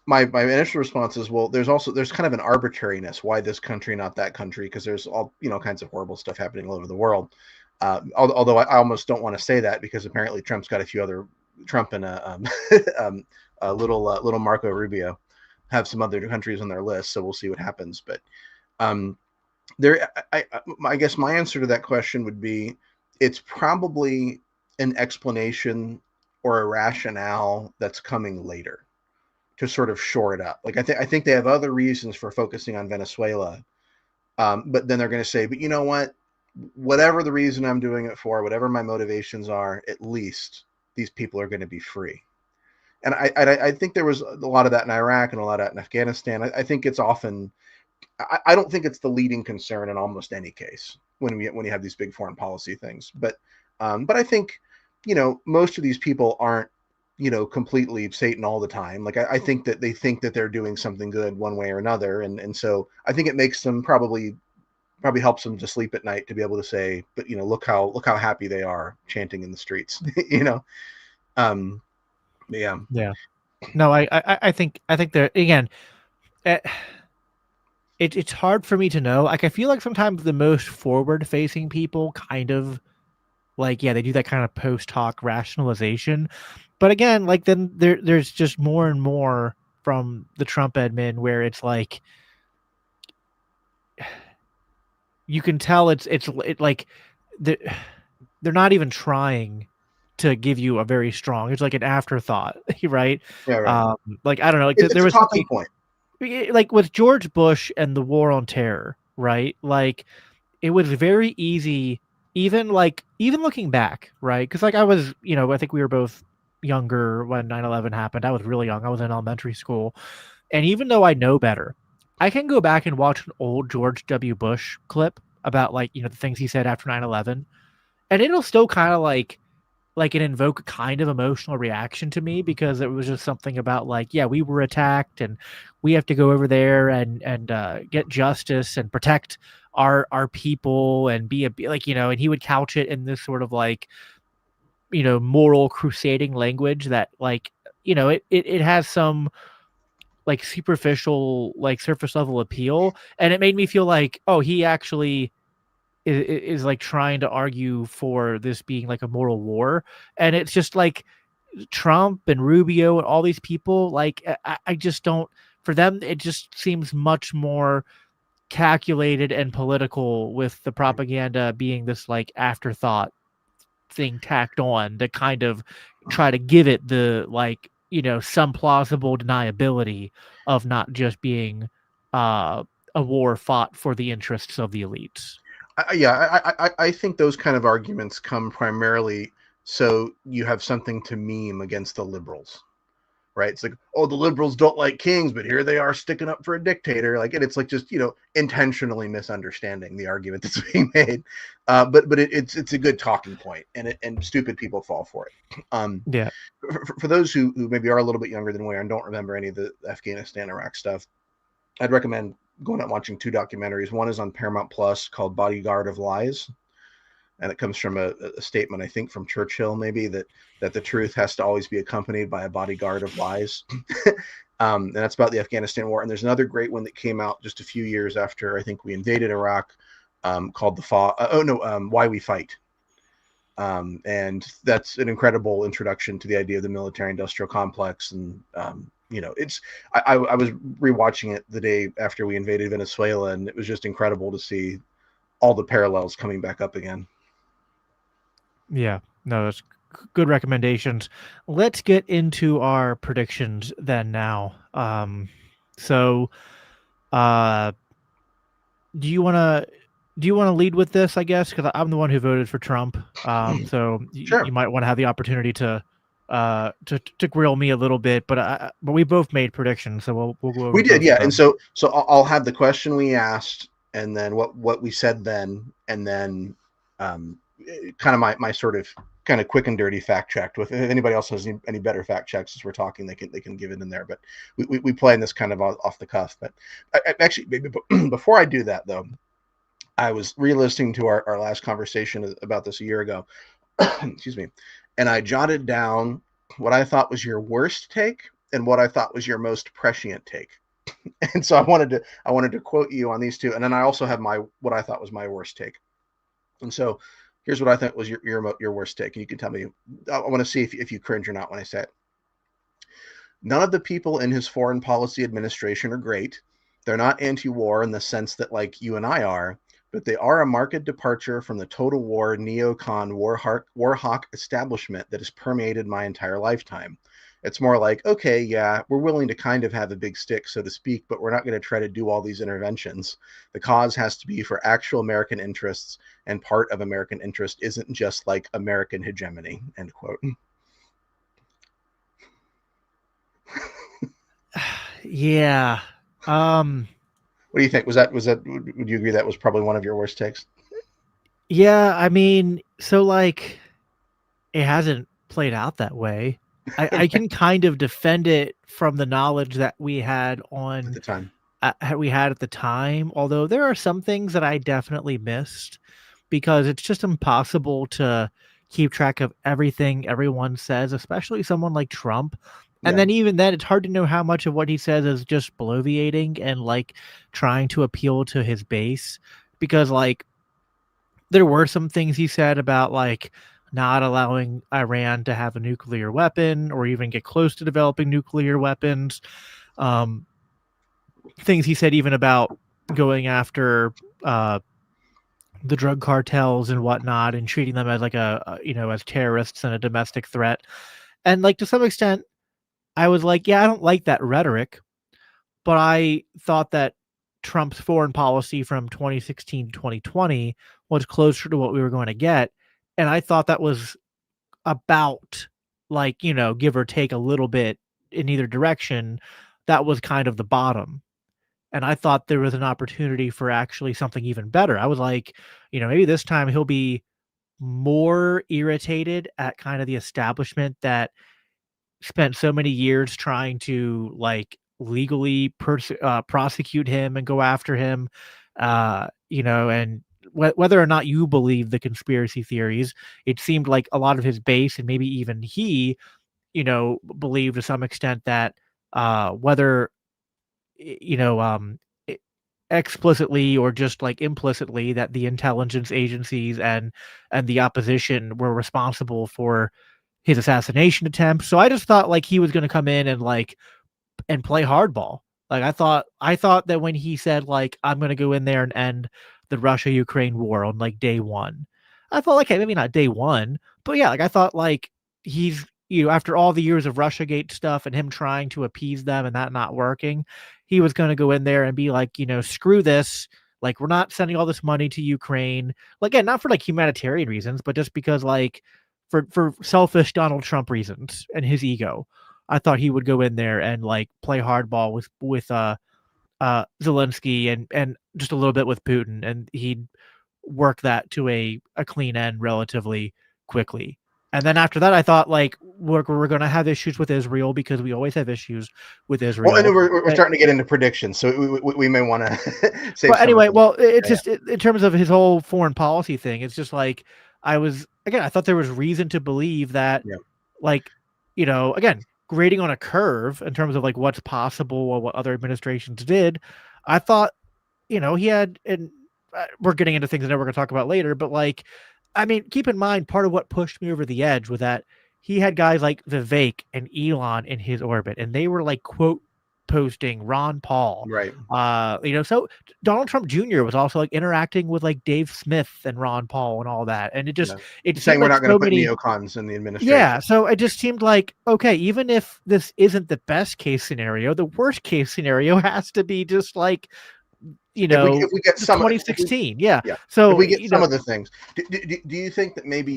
my initial response is, well, there's kind of an arbitrariness. Why this country, not that country? Because there's all kinds of horrible stuff happening all over the world. Although I almost don't want to say that because apparently Trump and little Marco Rubio have some other countries on their list, so we'll see what happens. But there, I guess my answer to that question would be, it's probably an explanation or a rationale that's coming later to sort of shore it up. Like I think they have other reasons for focusing on Venezuela, but then they're going to say, but you know what? Whatever the reason I'm doing it for, whatever my motivations are, at least these people are going to be free. And I think there was a lot of that in Iraq and a lot of that in Afghanistan. I think it's often, I don't think it's the leading concern in almost any case when you have these big foreign policy things. But I think most of these people aren't completely Satan all the time. Like I think that they think that they're doing something good one way or another, and so I think it makes them probably helps them to sleep at night to be able to say, but look how happy they are chanting in the streets. Um, yeah. Yeah. No, I think there again. Uh, it's hard for me to know. Like I feel like sometimes the most forward facing people kind of like, yeah, they do that kind of post hoc rationalization. But again, like then there's just more and more from the Trump admin where it's like you can tell it's like they're not even trying to give you a very strong. It's like an afterthought, right? Yeah, right. Like I don't know. Like It's there a was talking point. like with George Bush and the war on terror, right? Like it was very easy, even looking back, right? Because like I was, I think we were both younger when 9/11 happened. I was really young. I was in elementary school. And even though I know better, I can go back and watch an old George W. Bush clip about like, the things he said after 9/11, and it'll still kind of like like an invoke kind of emotional reaction to me, because it was just something about like, yeah, we were attacked and we have to go over there and get justice and protect our people and be a like, and he would couch it in this sort of like, moral crusading language that like, it has some like superficial, like surface level appeal, and it made me feel like, oh, he actually is like trying to argue for this being like a moral war. And it's just like Trump and Rubio and all these people, like I just don't, for them it just seems much more calculated and political, with the Right. propaganda being this like afterthought thing tacked on to kind of try to give it the like, some plausible deniability of not just being a war fought for the interests of the elites. I think those kind of arguments come primarily so you have something to meme against the liberals, right? It's like, oh, the liberals don't like kings, but here they are sticking up for a dictator. Like, and it's like just intentionally misunderstanding the argument that's being made. But it's a good talking point, and stupid people fall for it. Yeah. For those who maybe are a little bit younger than we are and don't remember any of the Afghanistan Iraq stuff, I'd recommend going out and watching two documentaries. One is on Paramount Plus called Bodyguard of Lies, and it comes from a statement, I think, from Churchill, maybe, that the truth has to always be accompanied by a bodyguard of lies. And that's about the Afghanistan war. And there's another great one that came out just a few years after I think we invaded Iraq, called Why We Fight. And that's an incredible introduction to the idea of the military-industrial complex. And I was rewatching it the day after we invaded Venezuela, and it was just incredible to see all the parallels coming back up again. Yeah, no, that's good recommendations. Let's get into our predictions then now. So, uh, do you want to lead with this, I guess, because I'm the one who voted for Trump. So you Sure. might want to have the opportunity to grill me a little bit, but we both made predictions, so we'll go over We did, both of yeah. And them. so I'll have the question we asked, and then what we said then, and then kind of my sort of kind of quick and dirty fact checked. With if anybody else has any better fact checks as we're talking, they can give it in there. But we play in this kind of off the cuff. But actually, maybe before I do that though, I was re-listening to our last conversation about this a year ago. Excuse me, and I jotted down what I thought was your worst take and what I thought was your most prescient take. And so I wanted to quote you on these two, and then I also have my what I thought was my worst take. And so here's what I think was your worst take, and you can tell me. I want to see if you cringe or not when I say it. None of the people in his foreign policy administration are great. They're not anti-war in the sense that like you and I are, but they are a marked departure from the total war neocon war hawk establishment that has permeated my entire lifetime. It's more like, okay, yeah, we're willing to kind of have a big stick, so to speak, but we're not going to try to do all these interventions. The cause has to be for actual American interests, and part of American interest isn't just like American hegemony, end quote. Yeah. Um. What do you think? Was that? Would you agree that was probably one of your worst takes? Yeah. I mean, so like, it hasn't played out that way. I Right. can kind of defend it from the knowledge that At the time. we had at the time, although there are some things that I definitely missed, because it's just impossible to keep track of everything everyone says, especially someone like Trump. And Yeah. then even then, it's hard to know how much of what he says is just bloviating and like trying to appeal to his base, because like there were some things he said about like not allowing Iran to have a nuclear weapon or even get close to developing nuclear weapons. Um, Things he said even about going after uh, the drug cartels and whatnot and treating them as like as terrorists and a domestic threat. And like to some extent, I was like, yeah, I don't like that rhetoric, but I thought that Trump's foreign policy from 2016 to 2020 was closer to what we were going to get. And I thought that was about like, give or take a little bit in either direction. That was kind of the bottom. And I thought there was an opportunity for actually something even better. I was like, maybe this time he'll be more irritated at kind of the establishment that spent so many years trying to like legally prosecute him and go after him, and whether or not you believe the conspiracy theories, it seemed like a lot of his base and maybe even he, believed to some extent that whether you know explicitly or just like implicitly that the intelligence agencies and the opposition were responsible for his assassination attempt. So I just thought like he was going to come in and play hardball. Like I thought that when he said like I'm going to go in there and end the Russia-Ukraine war on like day 1. I thought like, okay, maybe not day 1, but yeah, like I thought like he's after all the years of Russiagate stuff and him trying to appease them and that not working, he was going to go in there and be like, screw this. Like we're not sending all this money to Ukraine. Like again, not for like humanitarian reasons, but just because like for selfish Donald Trump reasons and his ego. I thought he would go in there and like play hardball with Zelensky and just a little bit with Putin, and he'd work that to a clean end relatively quickly. And then after that, I thought like we're going to have issues with Israel because we always have issues with Well, and Israel. we're starting to get into predictions, so we may want to save But some of anyway, them. well, it's Yeah, just in terms of his whole foreign policy thing. It's just like I thought there was reason to believe that yeah, like, again, grading on a curve in terms of like what's possible or what other administrations did. I thought, he had, and we're getting into things that we're going to talk about later, but like, I mean, keep in mind, part of what pushed me over the edge was that he had guys like Vivek and Elon in his orbit, and they were like quote posting Ron Paul. right. So Donald Trump Jr. was also like interacting with like Dave Smith and Ron Paul and all that, and Yeah, it saying seemed we're like not going to so put many. neocons in the Yeah, administration. so it just seemed like, okay, even if this isn't the best case scenario, the worst case scenario has to be just like, If we get the some, if we, 2016. Yeah. yeah, if So, we get some of the things, do you think that maybe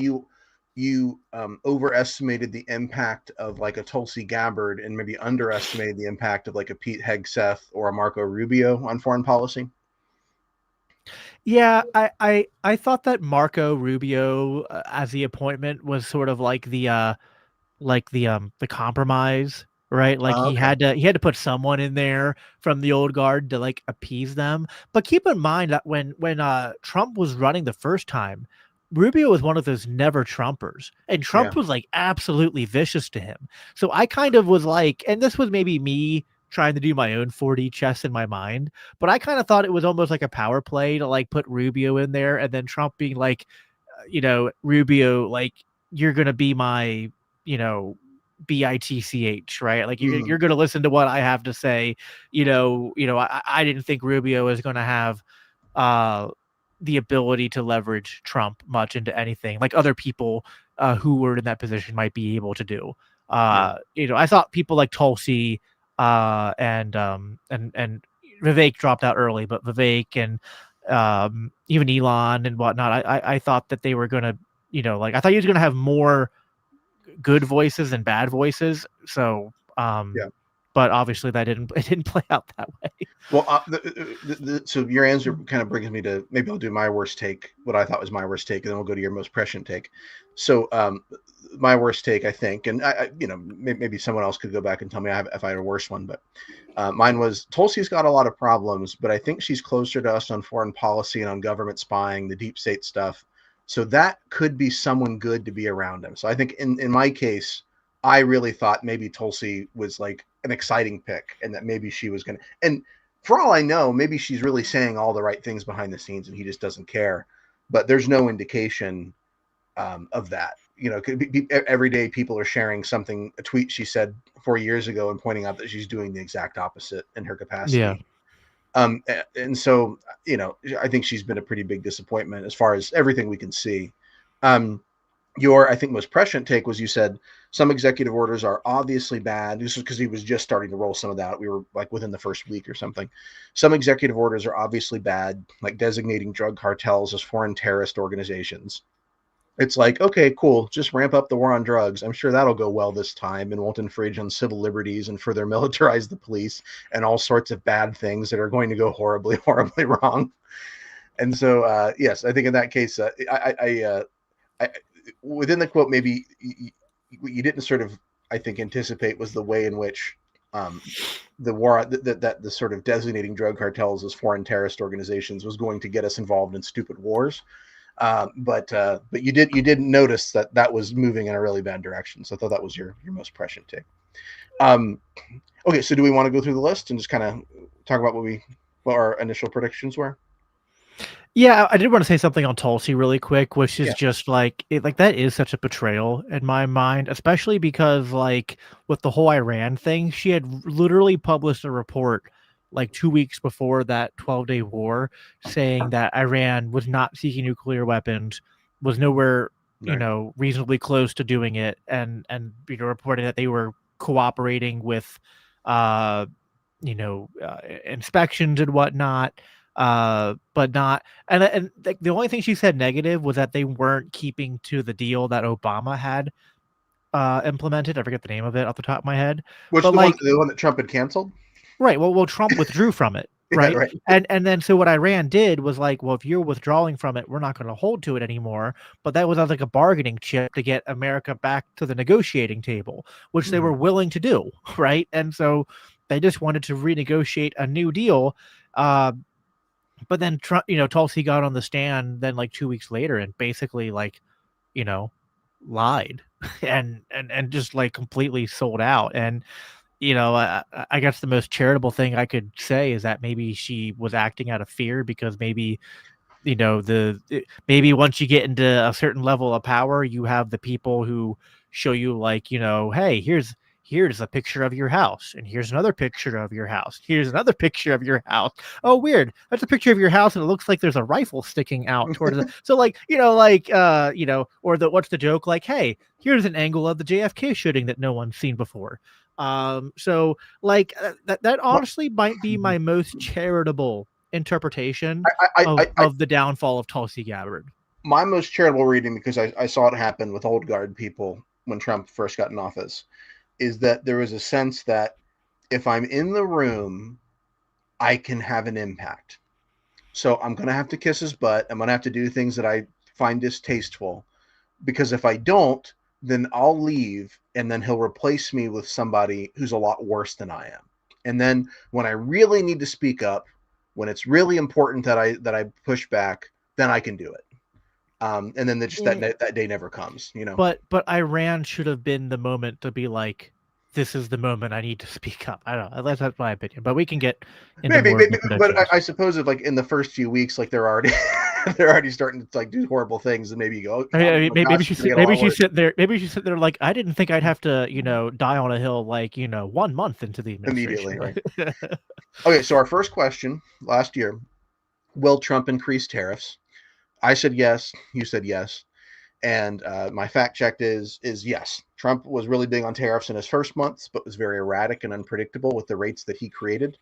you overestimated the impact of like a Tulsi Gabbard and maybe underestimated the impact of like a Pete Hegseth or a Marco Rubio on foreign policy? yeah, I thought that Marco Rubio as the appointment was sort of like the compromise, right? Like Oh, okay. he had to put someone in there from the old guard to like appease them. But keep in mind that when Trump was running the first time, Rubio was one of those never Trumpers, and Yeah. Trump was like absolutely vicious to him. So I kind of was like, and this was maybe me trying to do my own 4D chess in my mind, but I kind of thought it was almost like a power play to like put Rubio in there and then Trump being like, Rubio, like you're gonna be my, you know, bitch, right? Like Mhm. you're gonna listen to what I have to say. I didn't think Rubio is gonna have uh the ability to leverage Trump much into anything like other people who were in that position might be able to do. Yeah. I thought people like Tulsi and Vivek dropped out early, but Vivek and even Elon and whatnot, I thought that they were gonna, like I thought he was gonna have more good voices and bad voices. So, Yeah. but obviously it didn't play out that way. Well, so your answer kind of brings me to maybe I'll do my worst take, what I thought was my worst take, and then we'll go to your most prescient take. So, my worst take, I think, and maybe someone else could go back and tell me if I had a worse one, but mine was Tulsi's got a lot of problems, but I think she's closer to us on foreign policy and on government spying, the deep state stuff. So that could be someone good to be around him. So I think in my case, I really thought maybe Tulsi was like an exciting pick and that maybe she was going to, and for all I know, maybe she's really saying all the right things behind the scenes and he just doesn't care. But there's no indication of that. Every day people are sharing something, a tweet she said 4 years ago and pointing out that she's doing the exact opposite in her Yeah. capacity. And so, I think she's been a pretty big disappointment as far as everything we can see. Um, your, I think, most prescient take was you said some executive orders are obviously bad. This was because he was just starting to roll some of that. We were like within the first week or something. Some executive orders are obviously bad, like designating drug cartels as foreign terrorist organizations. It's like, okay, cool, just ramp up the war on drugs. I'm sure that'll go well this time and won't infringe on civil liberties and further militarize the police and all sorts of bad things that are going to go horribly, horribly wrong. And so, yes, I think in that case, I, within the quote, maybe you didn't sort of, I think, anticipate was the way in which the war that the sort of designating drug cartels as foreign terrorist organizations was going to get us involved in stupid wars. But you didn't notice that that was moving in a really bad direction. So I thought that was your most prescient take. Um, okay, so do we want to go through the list and just kind of talk about what our initial predictions were? Yeah, I did want to say something on Tulsi really quick, which is Yeah, just like that is such a betrayal in my mind, especially because like with the whole Iran thing, she had literally published a report like 2 weeks before that 12-day war saying that Iran was not seeking nuclear weapons, was nowhere, right. reasonably close to doing it, and reporting that they were cooperating with uh inspections and whatnot, but not, and the only thing she said negative was that they weren't keeping to the deal that Obama had implemented. I forget the name of it off the top of my head, Which but like, the one that Trump had canceled? right, well, Trump withdrew from it, Yeah, right, right. and then so what Iran did was like, well, if you're withdrawing from it, we're not going to hold to it anymore. But that was like a bargaining chip to get America back to the negotiating table, which they were Mhm. willing to do, right, and so they just wanted to renegotiate a new deal. Uh, but then Trump, Tulsi got on the stand then like 2 weeks later and basically like, you know, lied and just like completely sold out. And I guess the most charitable thing I could say is that maybe she was acting out of fear because maybe maybe once you get into a certain level of power, you have the people who show you like, hey, here's a picture of your house, and here's another picture of your house, here's another picture of your house. Oh, weird, that's a picture of your house and it looks like there's a rifle sticking out towards the, so like, or the what's the joke, like, hey, here's an angle of the JFK shooting that no one's seen before. So like, that Well, honestly might be my most charitable interpretation I of the downfall of Tulsi Gabbard. my most charitable reading, because I saw it happen with old guard people when Trump first got in office, is that there was a sense that if I'm in the room, I can have an impact. So I'm going to have to kiss his butt. I'm going to have to do things that I find distasteful, because if I don't, then I'll leave and then he'll replace me with somebody who's a lot worse than I am. And then when I really need to speak up, when it's really important that I push back, then I can do it. And then just Mm. that day never comes, you know. But Iran should have been the moment to be like, this is the moment I need to speak up. I don't know. That's my opinion. But we can get into Maybe, more of the but predictions. I suppose if like in the first few weeks, like they're already they're already starting to like do horrible things, and maybe you go, I mean, oh maybe gosh, she it's gonna get a maybe lot she worse sit there. Maybe she sit there like, I didn't think I'd have to, die on a hill like 1 month into the immediately, administration. right? Okay, so our first question last year: will Trump increase tariffs? I said yes. You said yes. And my fact check is yes. Trump was really big on tariffs in his first months, but was very erratic and unpredictable with the rates that he created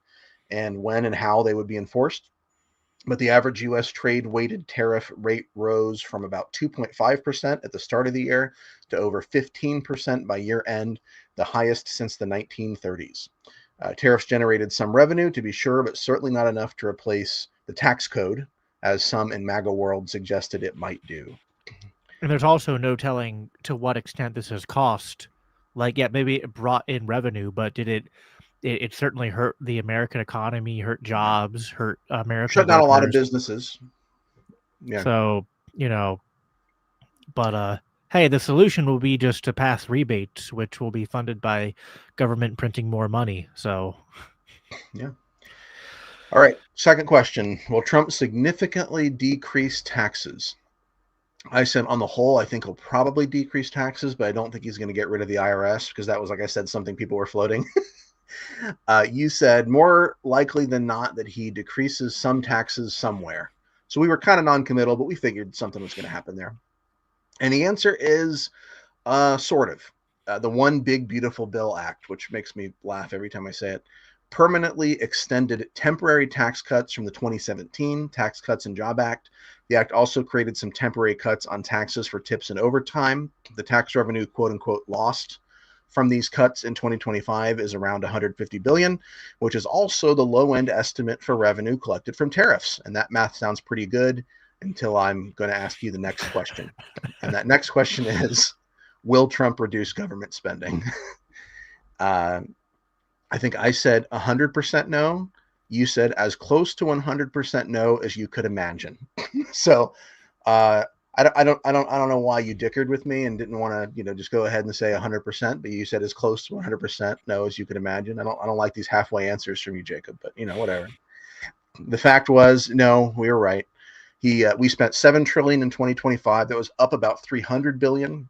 and when and how they would be enforced. But the average U.S. trade weighted tariff rate rose from about 2.5% at the start of the year to over 15% by year end, the highest since the 1930s. Tariffs generated some revenue, to be sure, but certainly not enough to replace the tax code, as some in MAGA world suggested it might do. And there's also no telling to what extent this has cost. Like, yeah, maybe it brought in revenue, but did it certainly hurt the American economy, hurt jobs, hurt American Shut down a lot of workers. businesses. Yeah. So, but hey, the solution will be just to pass rebates, which will be funded by government printing more money. So, Yeah. All right. Second question: will Trump significantly decrease taxes? I said, on the whole, I think he'll probably decrease taxes, but I don't think he's going to get rid of the IRS, because that was, like I said, something people were floating. You said more likely than not that he decreases some taxes somewhere. So we were kind of non-committal, but we figured something was going to happen there. And the answer is sort of. The One Big Beautiful Bill Act, which makes me laugh every time I say it, permanently extended temporary tax cuts from the 2017 Tax Cuts and Job Act. The act also created some temporary cuts on taxes for tips and overtime. The tax revenue, quote unquote, lost from these cuts in 2025 is around 150 billion, which is also the low end estimate for revenue collected from tariffs. And that math sounds pretty good. until I'm going to ask you the next question. And that next question is, will Trump reduce government spending? I think I said 100% no. You said as close to 100% no as you could imagine. So I don't know why you dickered with me and didn't want to, just go ahead and say 100%, but you said as close to 100% no as you could imagine. I don't like these halfway answers from you, Jacob, but whatever. The fact was, no, we were right. We spent $7 trillion in 2025. That was up about $300 billion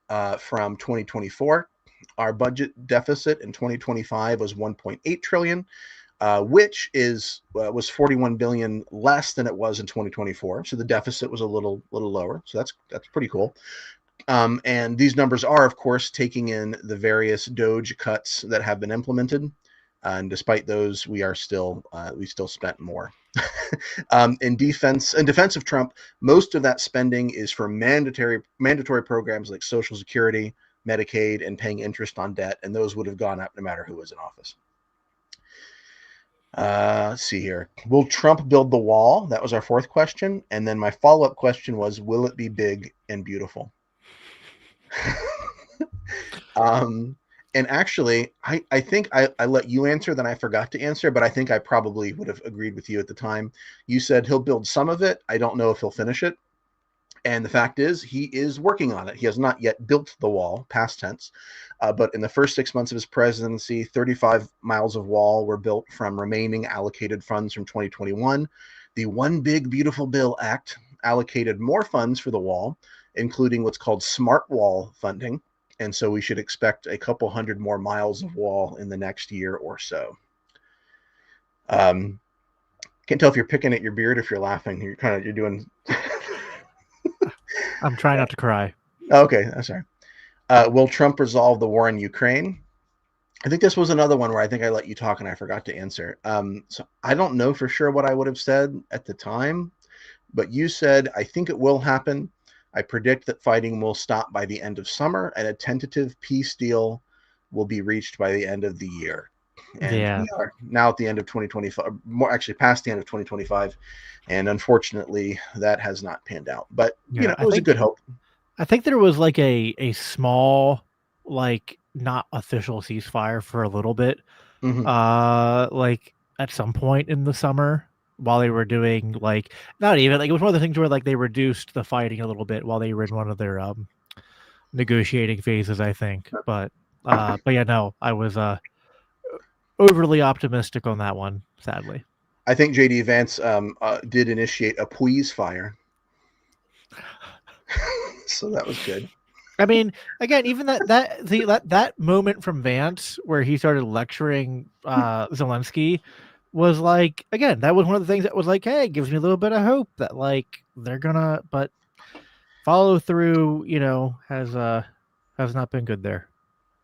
from 2024. Our budget deficit in 2025 was $1.8 trillion, which was $41 billion less than it was in 2024. So the deficit was a little lower. So that's pretty cool. And these numbers are, of course, taking in the various DOGE cuts that have been implemented. And despite those, we still spent more. In defense of Trump, most of that spending is for mandatory programs like Social Security, Medicaid, and paying interest on debt, and those would have gone up no matter who was in office. Let's see here. Will Trump build the wall? That was our fourth question. And then my follow-up question was, will it be big and beautiful? And actually, I think I let you answer, then I forgot to answer, but I think I probably would have agreed with you at the time. You said he'll build some of it. I don't know if he'll finish it. And the fact is, he is working on it. He has not yet built the wall, past tense. But in the first 6 months of his presidency, 35 miles of wall were built from remaining allocated funds from 2021. The One Big Beautiful Bill Act allocated more funds for the wall, including what's called smart wall funding. And so we should expect a couple hundred more miles of wall in the next year or so. Can't tell if you're picking at your beard, if you're laughing. You're doing. I'm trying not to cry. Okay, I'm sorry. Will Trump resolve the war in Ukraine? I think this was another one where I think I let you talk and I forgot to answer. So I don't know for sure what I would have said at the time, but you said, I think it will happen. I predict that fighting will stop by the end of summer and a tentative peace deal will be reached by the end of the year. And we are now at the end of 2025, more actually past the end of 2025. And unfortunately, that has not panned out. But, it was a good hope. I think there was like a small, like not official ceasefire for a little bit. Mm-hmm. Like at some point in the summer while they were doing like, not even like, it was one of the things where like they reduced the fighting a little bit while they were in one of their negotiating phases, I think. But yeah, no, I was overly optimistic on that one, sadly. I think JD Vance did initiate a please fire. So that was good. I mean, again, even that moment from Vance where he started lecturing Zelensky was like, again, that was one of the things that was like, hey, it gives me a little bit of hope that like they're gonna, but follow through, has not been good there.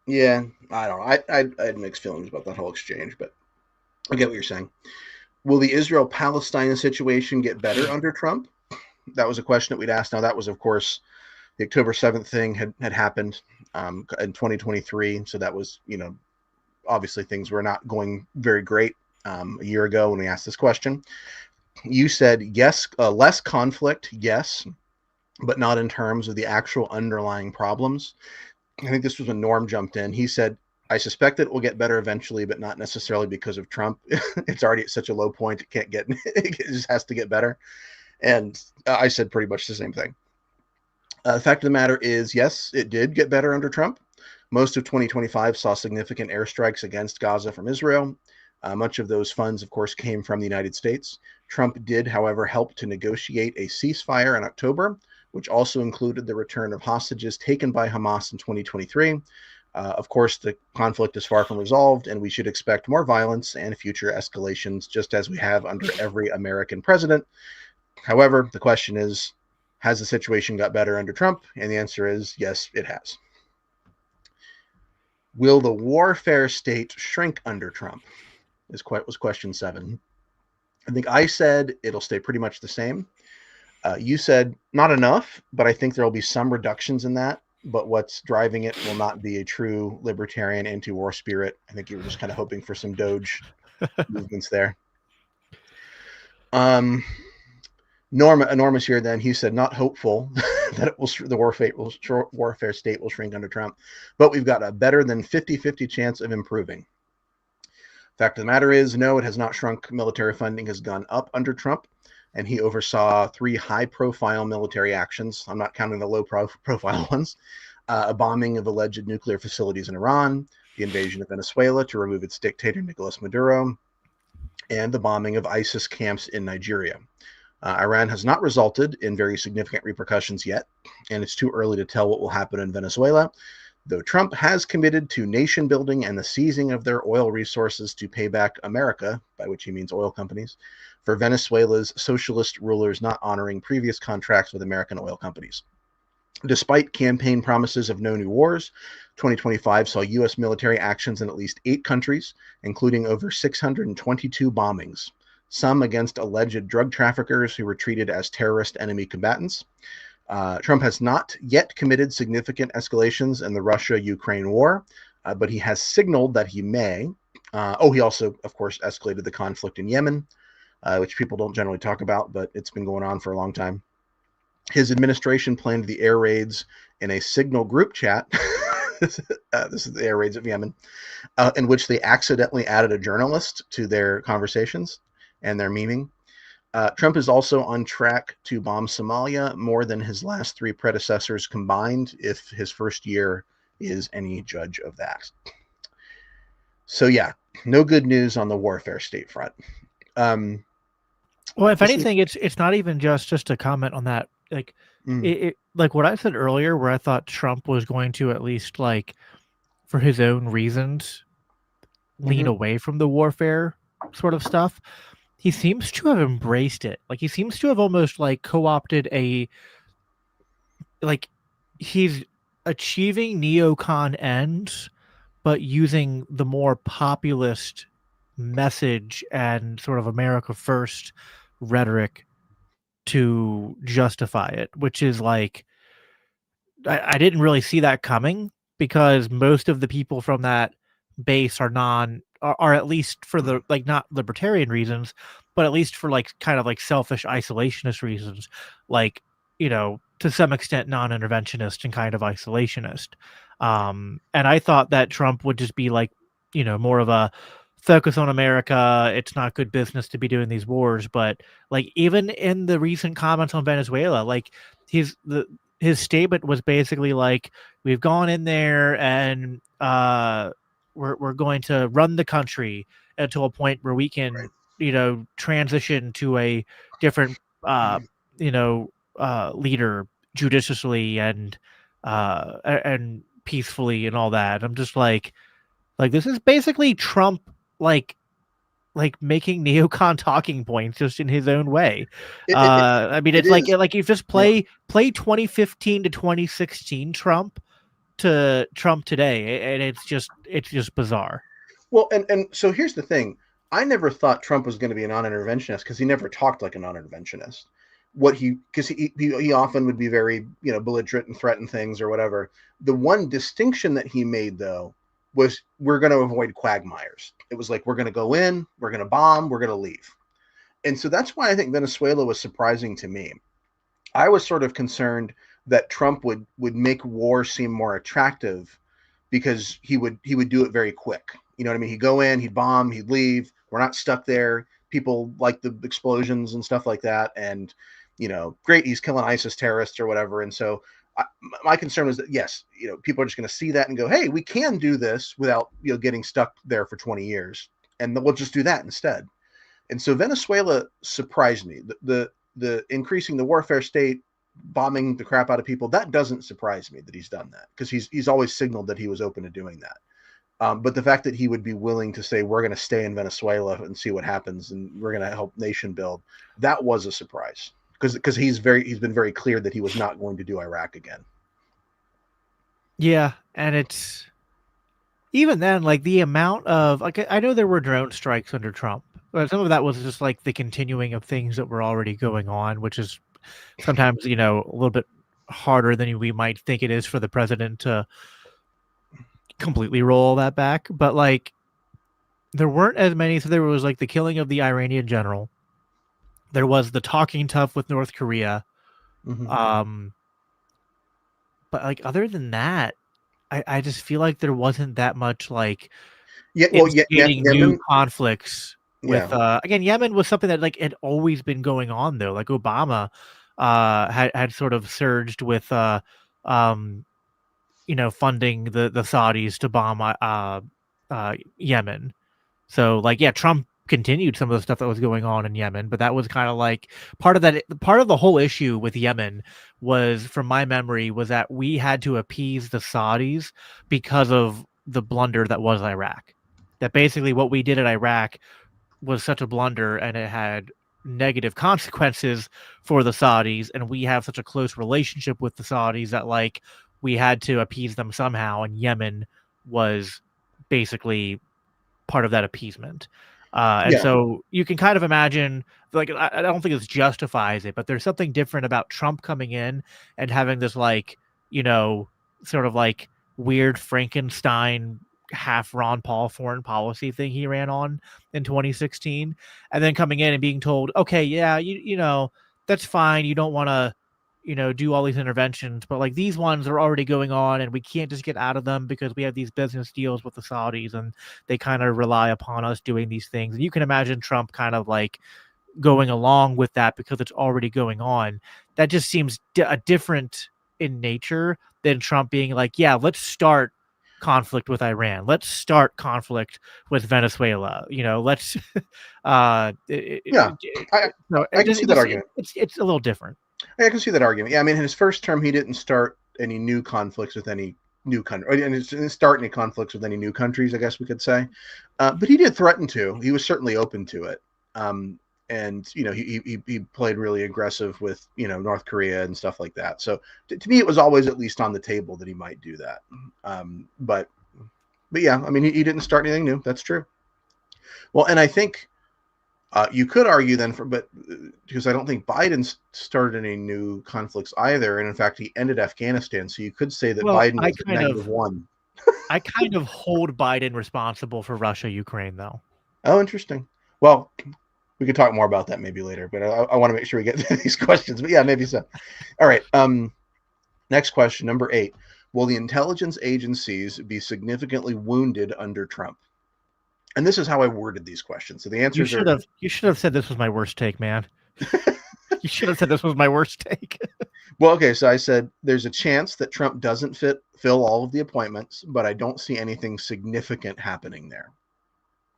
Yeah, I don't know. I had mixed feelings about that whole exchange, but I get what you're saying. Will the Israel-Palestine situation get better under Trump? That was a question that we'd asked. Now, that was, of course, the October 7th thing had happened in 2023. So that was, obviously things were not going very great a year ago when we asked this question. You said, yes, less conflict, yes, but not in terms of the actual underlying problems. I think this was when Norm jumped in. He said, I suspect that it will get better eventually, but not necessarily because of Trump. It's already at such a low point. It just has to get better. And I said pretty much the same thing. The fact of the matter is, yes, it did get better under Trump. Most of 2025 saw significant airstrikes against Gaza from Israel. Much of those funds, of course, came from the United States. Trump did, however, help to negotiate a ceasefire in October, which also included the return of hostages taken by Hamas in 2023. Of course, the conflict is far from resolved, and we should expect more violence and future escalations, just as we have under every American president. However, the question is, has the situation got better under Trump? And the answer is yes, it has. Will the warfare state shrink under Trump? Was question 7. I think I said it'll stay pretty much the same. You said not enough, but I think there will be some reductions in that. But what's driving it will not be a true libertarian anti-war spirit. I think you were just kind of hoping for some Doge movements there. Enormous here. Then he said, not hopeful that the warfare state will shrink under Trump, but we've got a better than 50-50 chance of improving. Fact of the matter is, no, it has not shrunk. Military funding has gone up under Trump, and he oversaw 3 high-profile military actions. I'm not counting the low-profile ones. A bombing of alleged nuclear facilities in Iran, the invasion of Venezuela to remove its dictator, Nicolas Maduro, and the bombing of ISIS camps in Nigeria. Iran has not resulted in very significant repercussions yet, and it's too early to tell what will happen in Venezuela, though Trump has committed to nation building and the seizing of their oil resources to pay back America, by which he means oil companies, for Venezuela's socialist rulers not honoring previous contracts with American oil companies. Despite campaign promises of no new wars, 2025 saw U.S. military actions in at least 8 countries, including over 622 bombings, some against alleged drug traffickers who were treated as terrorist enemy combatants. Trump has not yet committed significant escalations in the Russia-Ukraine war, but he has signaled that he may. He also, of course, escalated the conflict in Yemen, which people don't generally talk about, but it's been going on for a long time. His administration planned the air raids in a Signal group chat. This is the air raids of Yemen, in which they accidentally added a journalist to their conversations and their memeing. Trump is also on track to bomb Somalia more than his last 3 predecessors combined, if his first year is any judge of that. So yeah, no good news on the warfare state front. Well, if anything, it's not even just a comment on that. Like like what I said earlier, where I thought Trump was going to at least, like, for his own reasons, lean away from the warfare sort of stuff. He seems to have embraced it. Like, he seems to have almost, like, co-opted he's achieving neocon ends, but using the more populist message and sort of America first rhetoric to justify it, which is like, I didn't really see that coming, because most of the people from that base are at least for the, like, not libertarian reasons, but at least for, like, kind of like selfish isolationist reasons, like, to some extent non-interventionist and kind of isolationist. And I thought that Trump would just be like, more of a focus on America. It's not good business to be doing these wars. But, like, even in the recent comments on Venezuela, like, his statement was basically like, we've gone in there and we're going to run the country until a point where we can, transition to a different leader judiciously and peacefully and all that. I'm just like this is basically Trump, like making neocon talking points just in his own way. I mean, it's like you just play 2015 to 2016 Trump to Trump today, and it's just bizarre. Well, and so here's the thing. I never thought Trump was going to be a non-interventionist because he never talked like a non-interventionist. Because he often would be very, belligerent and threaten things or whatever. The one distinction that he made, though, was we're going to avoid quagmires. It was like, we're going to go in, we're going to bomb, we're going to leave. And so that's why I think Venezuela was surprising to me. I was sort of concerned that Trump would make war seem more attractive because he would do it very quick. You know what I mean? He'd go in, he'd bomb, he'd leave. We're not stuck there. People like the explosions and stuff like that. And, great, he's killing ISIS terrorists or whatever. And so my concern was that, yes, people are just going to see that and go, hey, we can do this without, getting stuck there for 20 years. And we'll just do that instead. And so Venezuela surprised me. The increasing the warfare state, bombing the crap out of people, that doesn't surprise me that he's done that, because he's always signaled that he was open to doing that. But the fact that he would be willing to say, we're going to stay in Venezuela and see what happens, and we're going to help nation build, that was a surprise, because he's been very clear that he was not going to do Iraq again. Yeah, and it's even then, like, the amount of, like, I know there were drone strikes under Trump, but some of that was just like the continuing of things that were already going on, which is sometimes, a little bit harder than we might think it is for the president to completely roll that back. But, like, there weren't as many. So there was, like, the killing of the Iranian general, There was the talking tough with North Korea. Hmm. Um, but like other than that, I just feel like there wasn't that much like Yeah, well, instigating new Yemen, conflicts with yeah, again, Yemen was something that like had always been going on though. Like Obama had sort of surged with um funding the Saudis to bomb Yemen. So like yeah, Trump continued some of the stuff that was going on in Yemen, but that was kind of like part of the whole issue with Yemen was from my memory was that we had to appease the Saudis because of the blunder that was Iraq. That basically what we did at Iraq was such a blunder and it had negative consequences for the Saudis and we have such a close relationship with the Saudis that like we had to appease them somehow and Yemen was basically part of that appeasement. And yeah, so you can kind of imagine, like, I don't think this justifies it, but there's something different about Trump coming in and having this, like, you know, sort of like weird Frankenstein half Ron Paul foreign policy thing he ran on in 2016, and then coming in and being told, okay, yeah, that's fine. You don't want to do all these interventions, but like these ones are already going on and we can't just get out of them because we have these business deals with the Saudis and they kind of rely upon us doing these things. And you can imagine Trump kind of like going along with that because it's already going on. That just seems a different in nature than Trump being like, yeah, let's start conflict with Iran. Let's start conflict with Venezuela. Let's yeah. I no, I can see that argument. it's a little different. I can see that argument. Yeah, I mean, in his first term, he didn't start any new conflicts with any new country, and didn't start any conflicts with any new countries. I guess we could say, but he did threaten to. He was certainly open to it, and he played really aggressive with North Korea and stuff like that. So to me, it was always at least on the table that he might do that. But yeah, I mean, he didn't start anything new. That's true. Well, and I think you could argue then, but because I don't think Biden started any new conflicts either, and in fact he ended Afghanistan. So you could say that Well, Biden was at -1. I kind of hold Biden responsible for Russia, Ukraine, though. Oh, interesting. Well, we could talk more about that maybe later, but I want to make sure we get to these questions. But yeah, maybe so. All right. Next question, number 8. Will the intelligence agencies be significantly wounded under Trump? And this is how I worded these questions. So the answers are. You should have said this was my worst take, man. You should have said this was my worst take. Well, okay, so I said there's a chance that Trump doesn't fill all of the appointments, but I don't see anything significant happening there.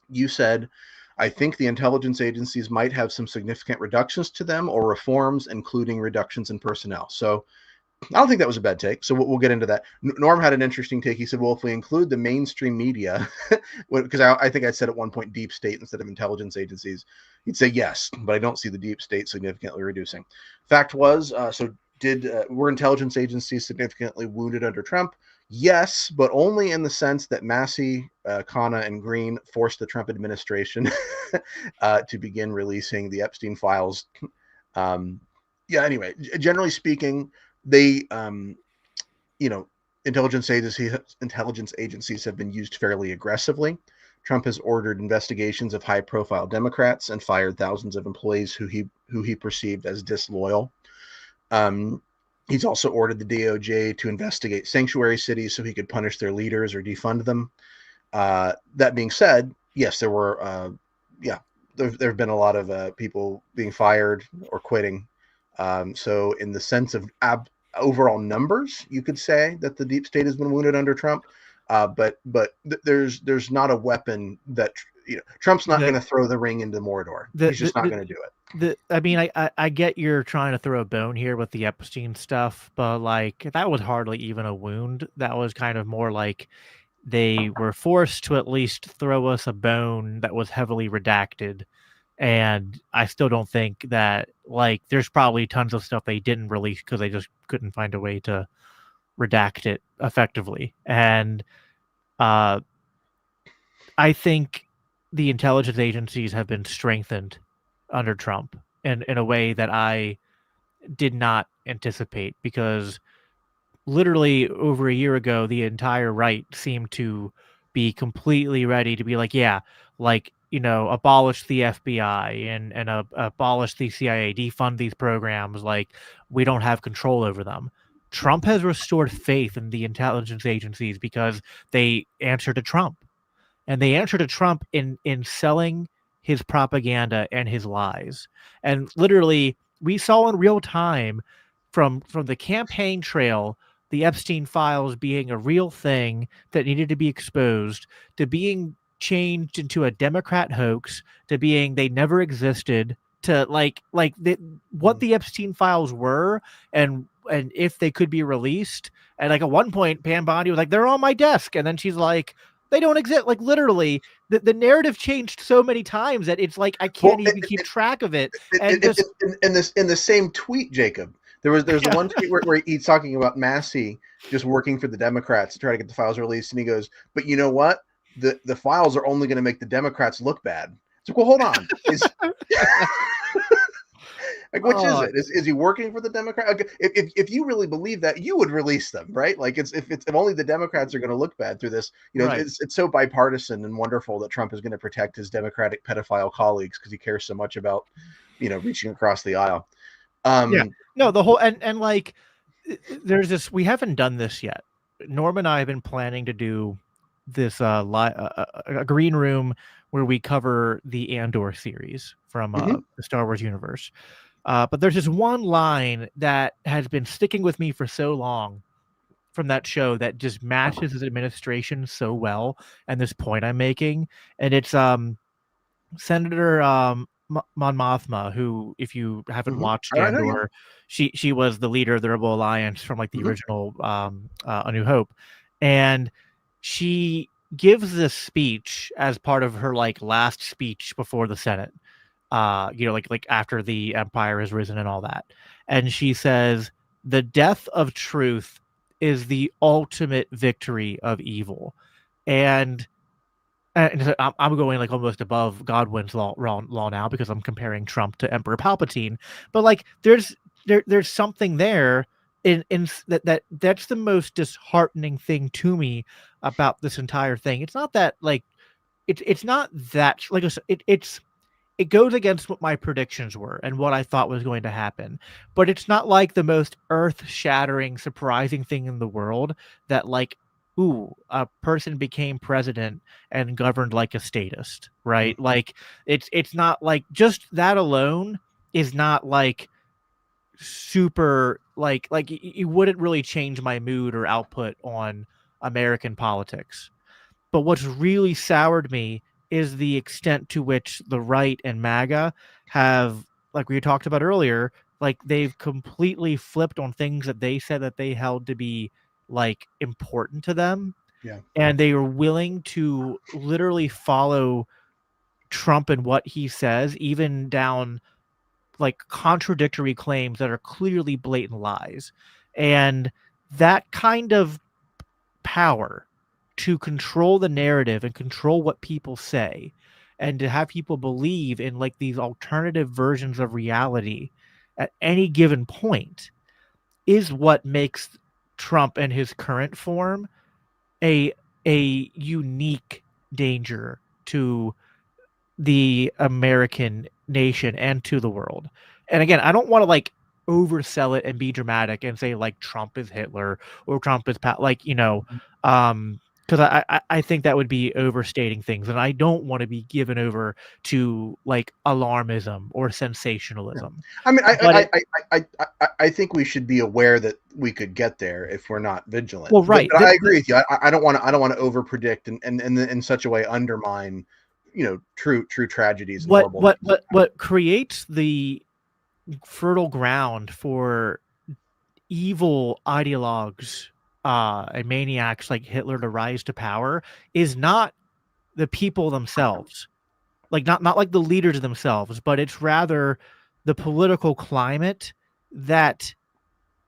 You said, I think the intelligence agencies might have some significant reductions to them or reforms, including reductions in personnel. So I don't think that was a bad take. So we'll get into that. Norm had an interesting take. He said, well, if we include the mainstream media, because I think I said at one point deep state instead of intelligence agencies, he'd say yes, but I don't see the deep state significantly reducing. Fact was, were intelligence agencies significantly wounded under Trump? Yes, but only in the sense that Massey, Khanna, and Green forced the Trump administration to begin releasing the Epstein files. Anyway, generally speaking, they intelligence agencies have been used fairly aggressively. Trump has ordered investigations of high profile Democrats and fired thousands of employees who he perceived as disloyal. He's also ordered the DOJ to investigate sanctuary cities so he could punish their leaders or defund them. That being said, yes, there have been a lot of people being fired or quitting. So in the sense of overall numbers, you could say that the deep state has been wounded under Trump. But there's not a weapon that Trump's not going to throw the ring into Mordor. He's just not going to do it. I mean, I get you're trying to throw a bone here with the Epstein stuff, but like that was hardly even a wound. That was kind of more like they were forced to at least throw us a bone that was heavily redacted. And I still don't think that like there's probably tons of stuff they didn't release because they just couldn't find a way to redact it effectively. And I think the intelligence agencies have been strengthened under Trump in a way that I did not anticipate because literally over a year ago, the entire right seemed to be completely ready to be like, yeah, like abolish the FBI and abolish the CIA, defund these programs, like we don't have control over them. Trump has restored faith in the intelligence agencies because they answer to Trump. And they answer to Trump in selling his propaganda and his lies. And literally, we saw in real time from the campaign trail the Epstein files being a real thing that needed to be exposed, to being changed into a Democrat hoax, to being they never existed, to what the Epstein files were, and if they could be released. And like at one point, Pam Bondi was like, "They're on my desk," and then she's like, "They don't exist." Like literally, the narrative changed so many times that it's like I can't even keep track of it. And just in the same tweet, Jacob, there's the one tweet where he's talking about Massey just working for the Democrats to try to get the files released, and he goes, "But you know what? The files are only going to make the Democrats look bad." It's like, well, hold on. Like, which is it? Is he working for the Democrat? Okay, if you really believe that, you would release them, right? Like, if only the Democrats are going to look bad through this, right. it's so bipartisan and wonderful that Trump is going to protect his Democratic pedophile colleagues because he cares so much about, reaching across the aisle. Yeah, no, the whole and like there's this. We haven't done this yet. Norm and I have been planning to do this a green room where we cover the Andor series from the Star Wars universe. But there's this one line that has been sticking with me for so long from that show that just matches his administration so well, and this point I'm making, and it's Senator Mon Mothma, who, if you haven't watched Andor, she was the leader of the Rebel Alliance from like the original A New Hope, and she gives this speech as part of her like last speech before the Senate. Like after the empire has risen and all that. And she says, "The death of truth is the ultimate victory of evil." And so I'm going like almost above Godwin's law now because I'm comparing Trump to Emperor Palpatine. But like there's something there in that's the most disheartening thing to me about this entire thing. It's not that like it's not that like it goes against what my predictions were and what I thought was going to happen. But it's not like the most earth-shattering, surprising thing in the world that like, ooh, a person became president and governed like a statist, right? Like it's not like just that alone is not like super like it wouldn't really change my mood or output on American politics. But what's really soured me is the extent to which the right and MAGA have, like we talked about earlier, like they've completely flipped on things that they said that they held to be like important to them. Yeah. And they are willing to literally follow Trump and what he says, even down like contradictory claims that are clearly blatant lies. And that kind of power to control the narrative and control what people say and to have people believe in like these alternative versions of reality at any given point is what makes Trump and his current form a unique danger to the American nation and to the world. And again, I don't want to like oversell it and be dramatic and say like Trump is Hitler or Trump is because I think that would be overstating things, and I don't want to be given over to like alarmism or sensationalism. I mean, I think we should be aware that we could get there if we're not vigilant. Well, right. But I agree with you. I don't want to over predict and in such a way undermine, true tragedies. And what creates the fertile ground for evil ideologues and maniacs like Hitler to rise to power is not the people themselves, like not like the leaders themselves, but it's rather the political climate that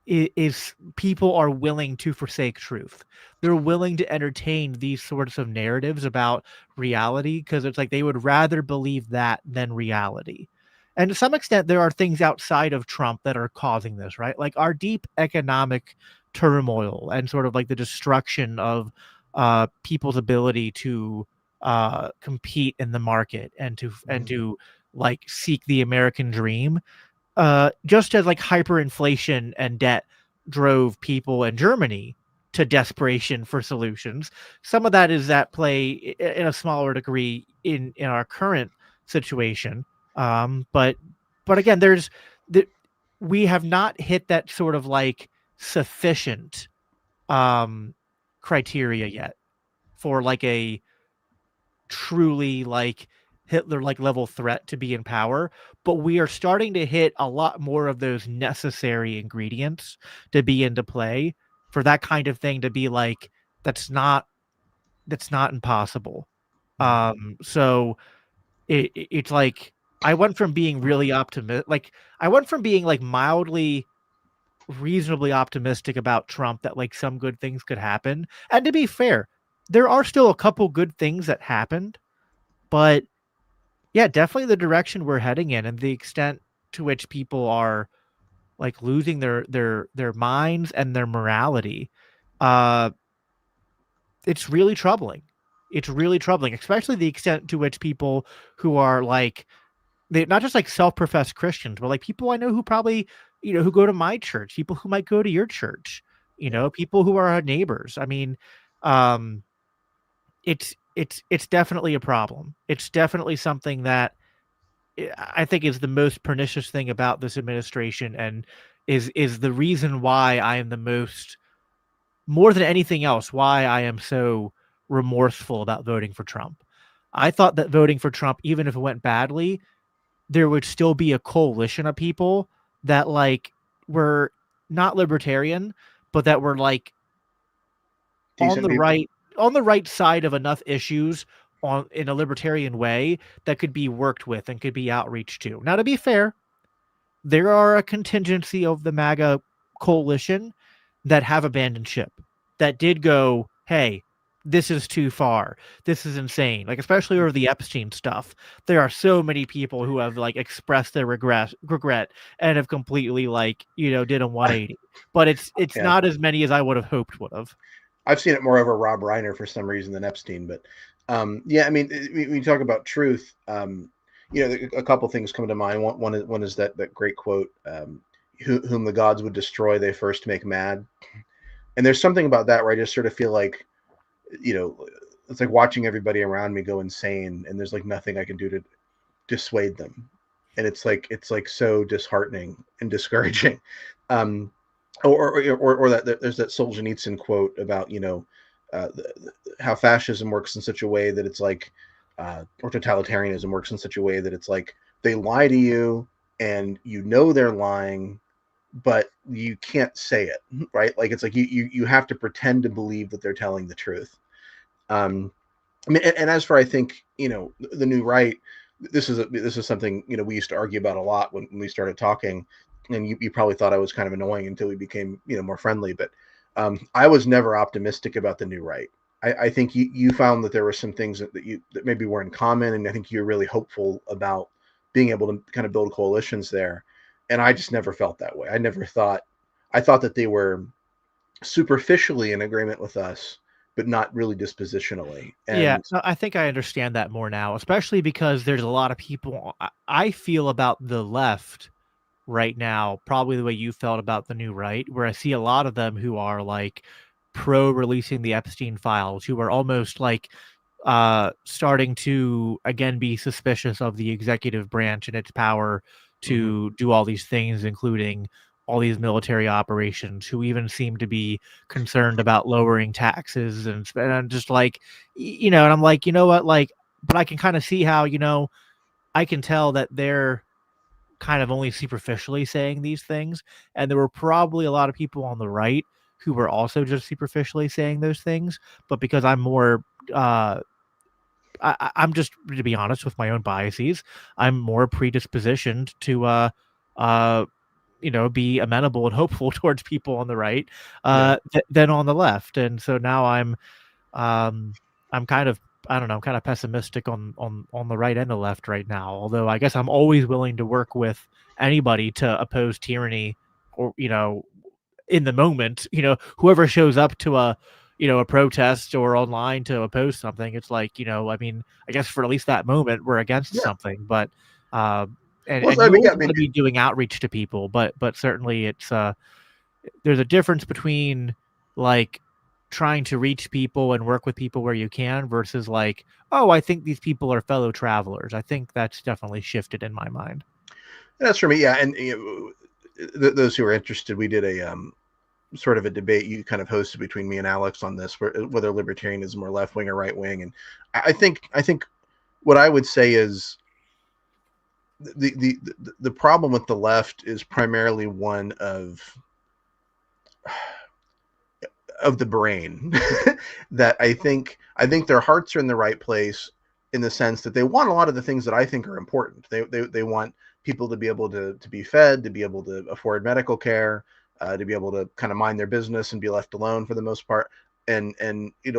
is people are willing to forsake truth. They're willing to entertain these sorts of narratives about reality because it's like they would rather believe that than reality. And to some extent, there are things outside of Trump that are causing this, right? Like our deep economic turmoil and sort of like the destruction of people's ability to compete in the market and to like seek the American dream, just as like hyperinflation and debt drove people in Germany to desperation for solutions. Some of that is at play in a smaller degree in our current situation. But again, we have not hit that sort of like sufficient criteria yet for like a truly like Hitler like level threat to be in power, but we are starting to hit a lot more of those necessary ingredients to be into play for that kind of thing to be like that's not impossible. So it's like I went from being really optimistic, like I went from being like mildly reasonably optimistic about Trump that like some good things could happen. And to be fair, there are still a couple good things that happened, but yeah, definitely the direction we're heading in and the extent to which people are like losing their minds and their morality. Uh it's really troubling. It's really troubling, especially the extent to which people who are like they not just like self-professed Christians, but like people I know who probably, who go to my church, people who might go to your church, Yeah. people who are our neighbors. I mean, um it's definitely a problem. It's definitely something that I think is the most pernicious thing about this administration and is the reason why I am the most more than anything else why I am so remorseful about voting for Trump. I thought that voting for Trump, even if it went badly, there would still be a coalition of people that like were not libertarian, but that were like on Decent the people. right side of enough issues on in a libertarian way that could be worked with and could be outreach to. Now, to be fair, there are a contingency of the MAGA coalition that have abandoned ship, that did go, hey, this is too far. This is insane. Like, especially over the Epstein stuff. There are so many people who have like expressed their regret and have completely like, did a 180. But it's Yeah. not as many as I would have hoped would have. I've seen it more over Rob Reiner for some reason than Epstein, but yeah, I mean, when you talk about truth, a couple things come to mind. One is that great quote, "Whom the gods would destroy, they first make mad." And there's something about that where I just sort of feel like, you know, it's like watching everybody around me go insane, and there's like nothing I can do to dissuade them, and it's like so disheartening and discouraging. Um, or that there's that Solzhenitsyn quote about how fascism works in such a way that it's like or totalitarianism works in such a way that it's like they lie to you and they're lying, but you can't say it, right? Like it's like you have to pretend to believe that they're telling the truth. um I mean, and as for I think the new right, this is something we used to argue about a lot when we started talking, and you probably thought I was kind of annoying until we became more friendly. But I was never optimistic about the new right. I think you found that there were some things that maybe were in common, and I think you're really hopeful about being able to kind of build coalitions there. And I just never felt that way. I thought that they were superficially in agreement with us, but not really dispositionally. Yeah, And no, I think I understand that more now, especially because there's a lot of people I feel about the left right now, probably the way you felt about the new right, where I see a lot of them who are like pro releasing the Epstein files, who are almost like starting to again be suspicious of the executive branch and its power mhm, to do all these things, including all these military operations, who even seem to be concerned about lowering taxes and I'm just like, and I'm like, you know what, like, but I can kind of see how, I can tell that they're kind of only superficially saying these things, and there were probably a lot of people on the right who were also just superficially saying those things, but because I'm more uh I'm just, to be honest, with my own biases, I'm more predispositioned to uh be amenable and hopeful towards people on the right yeah, than on the left. And so now um I'm kind of, I don't know, I'm kind of pessimistic on the right and the left right now. Although I guess I'm always willing to work with anybody to oppose tyranny, or in the moment, whoever shows up to a protest or online to oppose something. It's like, I mean, I guess for at least that moment, we're against Yeah. something, but uh, and Well, and I you mean, yeah, always I want mean, to be doing outreach to people, but certainly it's there's a difference between like trying to reach people and work with people where you can versus like, oh, I think these people are fellow travelers. I think that's definitely shifted in my mind. that's for me. Yeah, and those who are interested, we did a sort of a debate you kind of hosted between me and Alex on this, whether libertarianism is more left wing or right wing, and I think what I would say is the problem with the left is primarily one of the brain. That I think their hearts are in the right place in the sense that they want a lot of the things that I think are important. They want people to be able to be fed, to be able to afford medical care, to be able to kind of mind their business and be left alone for the most part. And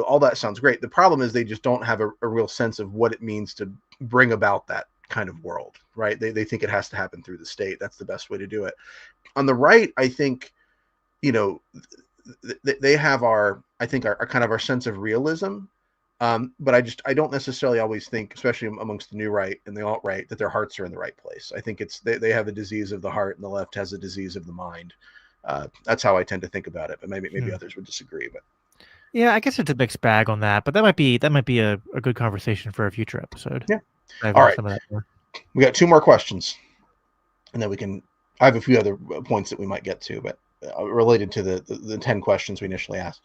all that sounds great. The problem is they just don't have a real sense of what it means to bring about that kind of world, right? They think it has to happen through the state. That's the best way to do it. On the right, I think you know they have our kind of our sense of realism. But I don't necessarily always think, especially amongst the new right and the alt right, that their hearts are in the right place. I think they have a disease of the heart and the left has a disease of the mind. That's how I tend to think about it, but maybe Hmm. others would disagree. But Yeah, I guess it's a mixed bag on that, but that might be a good conversation for a future episode. yeah. Dive All into right, some of that more. we got two more questions, and then we can. I have a few other points that we might get to, but related to the 10 questions we initially asked.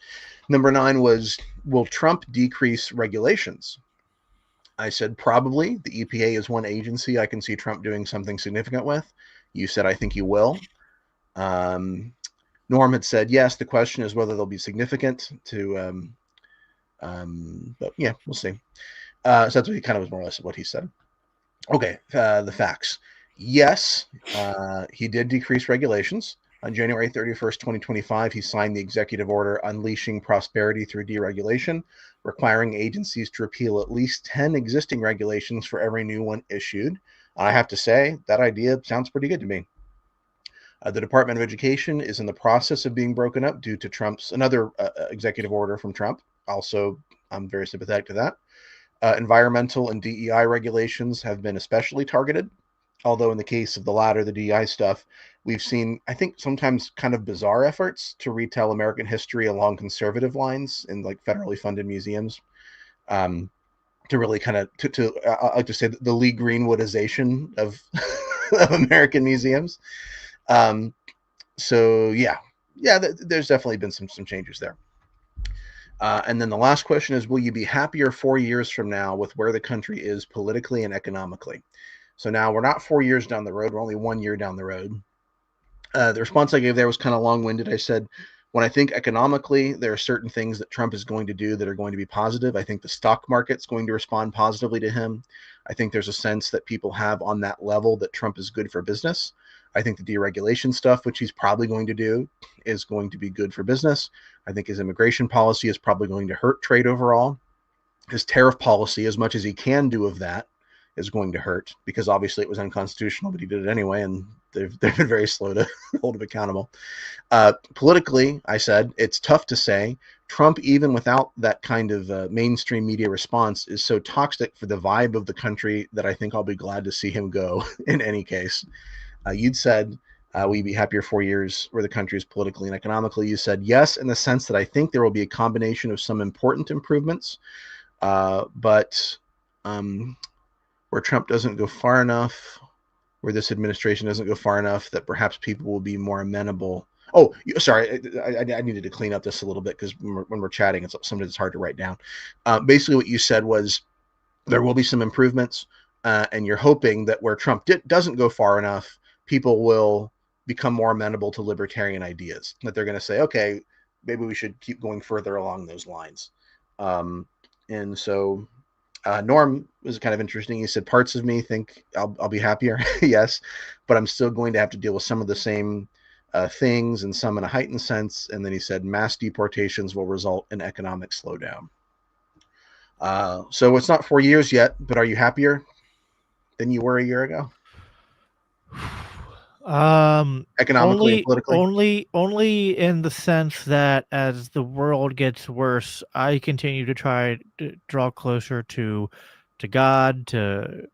Number 9 was, will Trump decrease regulations? I said, probably. The EPA is one agency I can see Trump doing something significant with. You said, I think you will. Um, Norm had said, yes, the question is whether they'll be significant to, but yeah, we'll see. So that's what he kind of was more or less what he said. Okay, the facts. Yes, he did decrease regulations. On January 31st, 2025, he signed the executive order unleashing prosperity through deregulation, requiring agencies to repeal at least 10 existing regulations for every new one issued. I have to say, that idea sounds pretty good to me. The Department of Education is in the process of being broken up due to another executive order from Trump. Also, I'm very sympathetic to that. Environmental and DEI regulations have been especially targeted. Although in the case of the latter, the DEI stuff, we've seen, I think, sometimes kind of bizarre efforts to retell American history along conservative lines in like federally funded museums. Um, to really kind of I like to say the Lee Greenwoodization of of American museums. Um, so yeah, there's definitely been some changes there. And then the last question is, will you be happier 4 years from now with where the country is politically and economically? So now we're not 4 years down the road. We're only 1 year down the road. The response I gave there was kind of long winded. I said, when I think economically, there are certain things that Trump is going to do that are going to be positive. I think the stock market's going to respond positively to him. I think there's a sense that people have on that level that Trump is good for business. I think the deregulation stuff, which he's probably going to do, is going to be good for business. I think his immigration policy is probably going to hurt trade overall. His tariff policy, as much as he can do of that, is going to hurt because obviously it was unconstitutional, but he did it anyway, and they've been very slow to hold him accountable. Politically, I said it's tough to say. Trump, even without that kind of mainstream media response, is so toxic for the vibe of the country that I think I'll be glad to see him go in any case. You'd said, will you be happier 4 years where the country is politically and economically? You said yes, in the sense that I think there will be a combination of some important improvements, but where Trump doesn't go far enough, where this administration doesn't go far enough, that perhaps people will be more amenable. Oh, sorry, I needed to clean up this a little bit because when we're chatting, sometimes it's hard to write down. Basically, what you said was there will be some improvements, and you're hoping that where Trump doesn't go far enough, people will become more amenable to libertarian ideas. That they're going to say, okay, maybe we should keep going further along those lines. Um, and so Norm was kind of interesting. He said, parts of me think I'll be happier. Yes, but I'm still going to have to deal with some of the same things and some in a heightened sense. And then he said, mass deportations will result in economic slowdown. So it's not 4 years yet, but are you happier than you were a year ago? economically and politically? Only in the sense that as the world gets worse, I continue to try to draw closer to God, to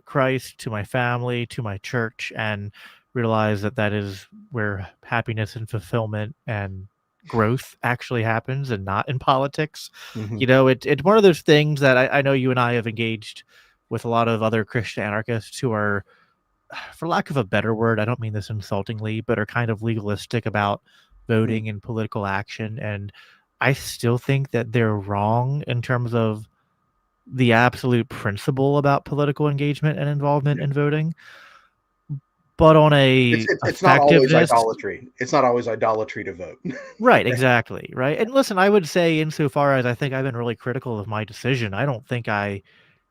Christ, to my family, to my church, and realize that that is where happiness and fulfillment and growth actually happens, and not in politics. Hmm. You know, it's one of those things that I know you and I have engaged with a lot of other Christian anarchists who are, for lack of a better word, I don't mean this insultingly, but are kind of legalistic about voting and political action. And I still think that they're wrong in terms of the absolute principle about political engagement and involvement Yeah. in voting. But on It's, a it's it's not always effectiveness, idolatry. It's not always idolatry to vote. right, exactly, right. And listen, I would say, insofar as I think I've been really critical of my decision, I don't think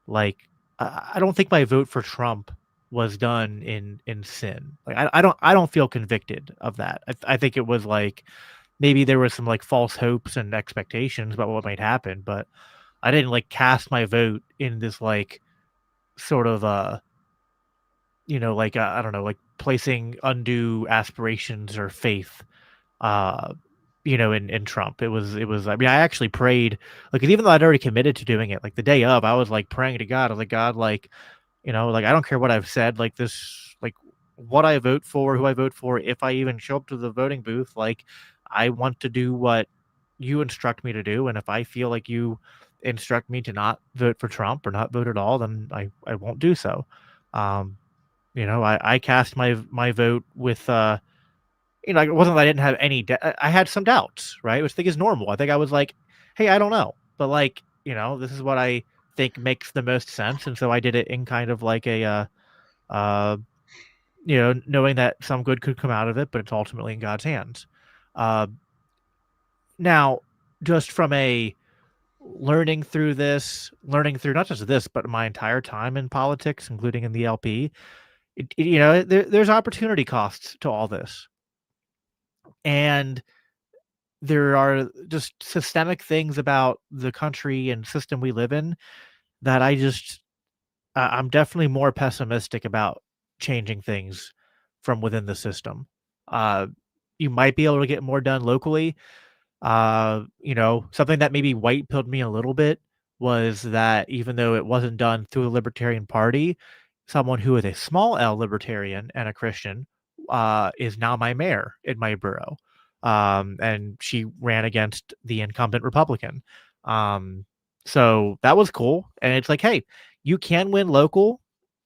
like I don't think my vote for Trump was done in sin. Like I don't feel convicted of that. I think it was like maybe there was some like false hopes and expectations about what might happen, but I didn't like cast my vote in this like sort of like I don't know, like placing undue aspirations or faith uh in Trump. It was I mean, I actually prayed, like, even though I'd already committed to doing it, like the day of, I was like praying to God. I was like, God, like, like, I don't care what I've said, like this, like what I vote for, who I vote for, if I even show up to the voting booth, like I want to do what you instruct me to do. And if I feel like you instruct me to not vote for Trump or not vote at all, then I won't do so. Um, I cast my vote with it wasn't that I didn't have any I had some doubts, right? Which I think is normal. I think I was like, hey, I don't know. But like, this is what I think makes the most sense. And so I did it in kind of like a uh knowing that some good could come out of it, but it's ultimately in God's hands. Uh Now, just from a learning through not just this, but my entire time in politics, including in the LP, there's opportunity costs to all this. And there are just systemic things about the country and system we live in that I'm definitely more pessimistic about changing things from within the system. Uh, you might be able to get more done locally. Something that maybe white pilled me a little bit was that even though it wasn't done through the Libertarian Party, someone who is a small L libertarian and a Christian is now my mayor in my borough. And she ran against the incumbent Republican. So that was cool. And it's like, hey, you can win local,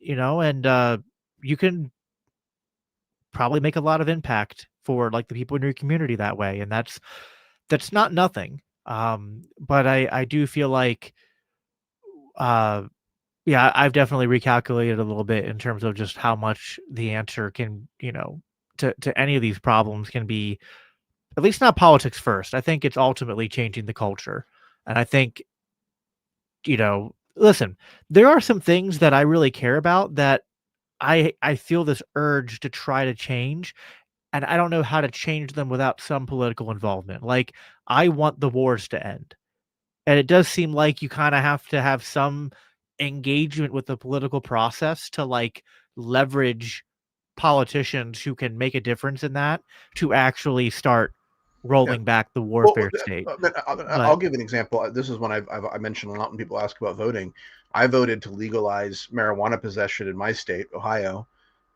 and you can probably make a lot of impact for like the people in your community that way. And that's not nothing. But I do feel like, uh, yeah, I've definitely recalculated a little bit in terms of just how much the answer can, to any of these problems can be, at least not politics first. I think it's ultimately changing the culture. And I think, listen, there are some things that I really care about that I feel this urge to try to change, and I don't know how to change them without some political involvement. Like, I want the wars to end. And it does seem like you kinda have to have some engagement with the political process to, like, leverage politicians who can make a difference in that to actually start Yeah. rolling back the Well, warfare state. I'll But give an example. This is one I mentioned a lot when people ask about voting. I voted to legalize marijuana possession in my state, Ohio,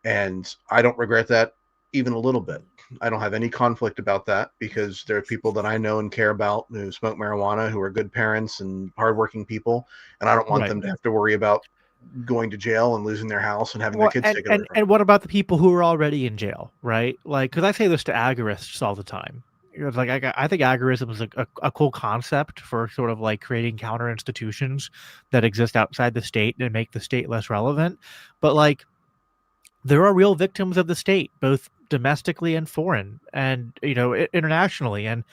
and I don't regret that even a little bit. I don't have any conflict about that because there are people that I know and care about who smoke marijuana, who are good parents and hardworking people, and I don't want right. them to have to worry about going to jail and losing their house and having their Well, kids and taken away and from and what about the people who are already in jail, right? Like, because I say this to agorists all the time. It's like I think agorism is a cool concept for sort of like creating counter institutions that exist outside the state and make the state less relevant. But like, there are real victims of the state, both domestically and foreign, and internationally. And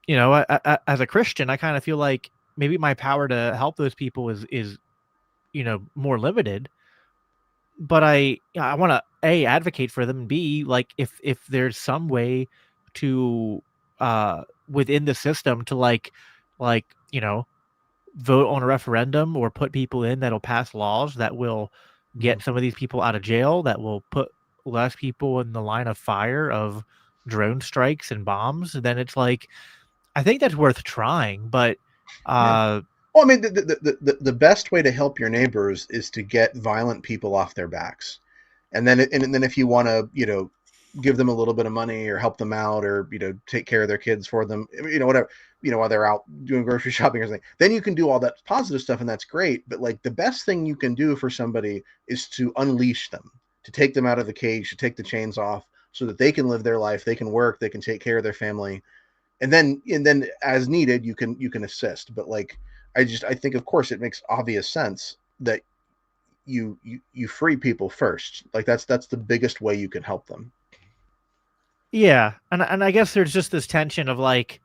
as a Christian, I kind of feel like maybe my power to help those people is more limited, but I want to advocate for them, and b, like, if there's some way to within the system to like vote on a referendum or put people in that'll pass laws that will get them. some of these people out of jail, that will put less people in the line of fire of drone strikes and bombs, then it's like I think that's worth trying. But Yeah. uh, Well, I mean, the best way to help your neighbors is to get violent people off their backs, and then if you want to, give them a little bit of money or help them out, or take care of their kids for them, whatever, while they're out doing grocery shopping or something, then you can do all that positive stuff, and that's great. But like the best thing you can do for somebody is to unleash them, to take them out of the cage, to take the chains off, so that they can live their life, they can work, they can take care of their family, and then as needed you can assist. But like I think of course it makes obvious sense that you free people first. Like that's the biggest way you can help them. yeah, and I guess there's just this tension of like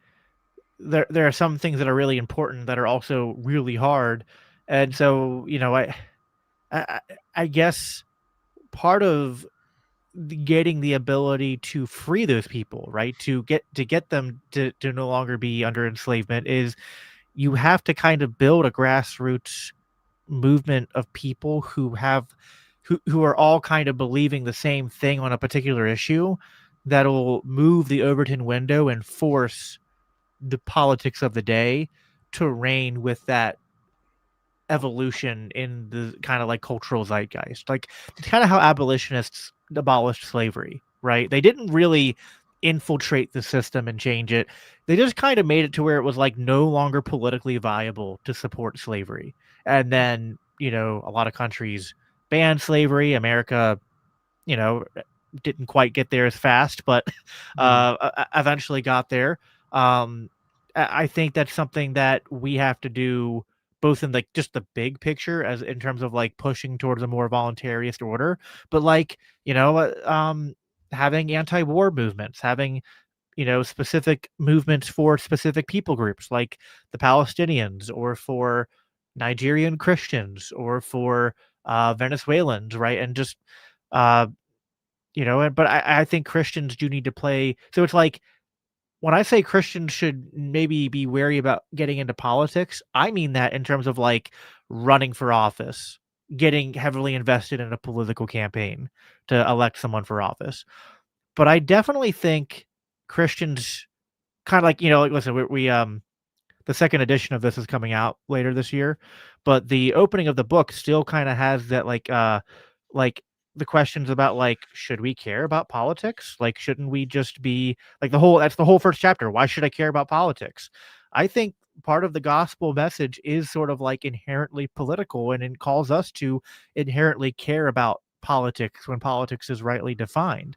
there are some things that are really important that are also really hard, and so I, I guess part of getting the ability to free those people, right? To get them to no longer be under enslavement is you have to kind of build a grassroots movement of people who are all kind of believing the same thing on a particular issue that'll move the Overton window and force the politics of the day to reign with that evolution in the kind of like cultural zeitgeist. Like it's kind of how abolitionists abolished slavery, right? They didn't really infiltrate the system and change it. They just kind of made it to where it was like no longer politically viable to support slavery. And then, a lot of countries banned slavery. America, you know, didn't quite get there as fast, but Mhm. eventually got there. I think that's something that we have to do both in like just the big picture as in terms of like pushing towards a more voluntarist order, but like, having anti-war movements, having, specific movements for specific people groups like the Palestinians or for Nigerian Christians or for Venezuelans, right? And just uh but I think Christians do need to play. So it's like when I say Christians should maybe be wary about getting into politics, I mean that in terms of like running for office, getting heavily invested in a political campaign to elect someone for office. But I definitely think Christians kind of like, like listen, we the second edition of this is coming out later this year, but the opening of the book still kind of has that like the questions about like should we care about politics? Like shouldn't we just be like that's the whole first chapter. Why should I care about politics? I think part of the gospel message is sort of like inherently political and it calls us to inherently care about politics when politics is rightly defined.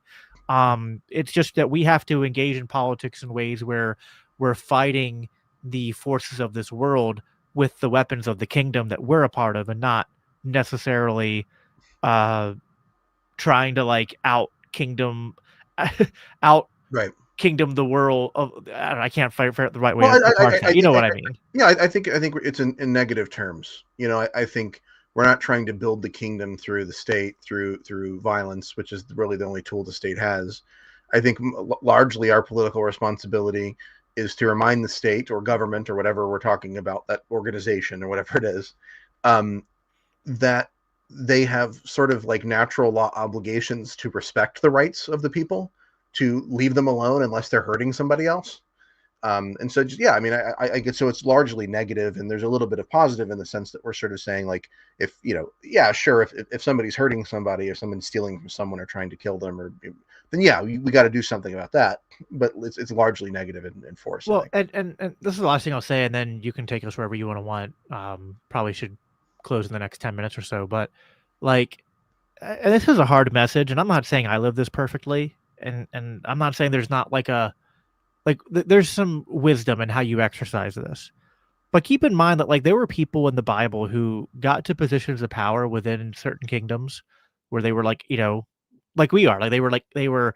It's just that we have to engage in politics in ways where we're fighting the forces of this world with the weapons of the kingdom that we're a part of and not necessarily uh trying to like out kingdom out Right. kingdom the world of I can't fight for the right way Well, to parse that. You know what I mean? yeah, I think it's in negative terms. I think we're not trying to build the kingdom through the state, through violence, which is really the only tool the state has. I think largely our political responsibility is to remind the state or government or whatever we're talking about, that organization or whatever it is, um, that they have sort of like natural law obligations to respect the rights of the people, to leave them alone unless they're hurting somebody else. And so, just, yeah, I mean, I get, so it's largely negative, and there's a little bit of positive in the sense that we're sort of saying, like, if yeah, sure, if somebody's hurting somebody, or someone's stealing from someone or trying to kill them, or then yeah, we got to do something about that. But it's largely negative in force, I Well, think. and this is the last thing I'll say, and then you can take us wherever you want. Probably should close in the next 10 minutes or so, but like, and this is a hard message, and I'm not saying I live this perfectly, and I'm not saying there's not like there's some wisdom in how you exercise this. But keep in mind that like there were people in the Bible who got to positions of power within certain kingdoms where they were like, like we are. Like they were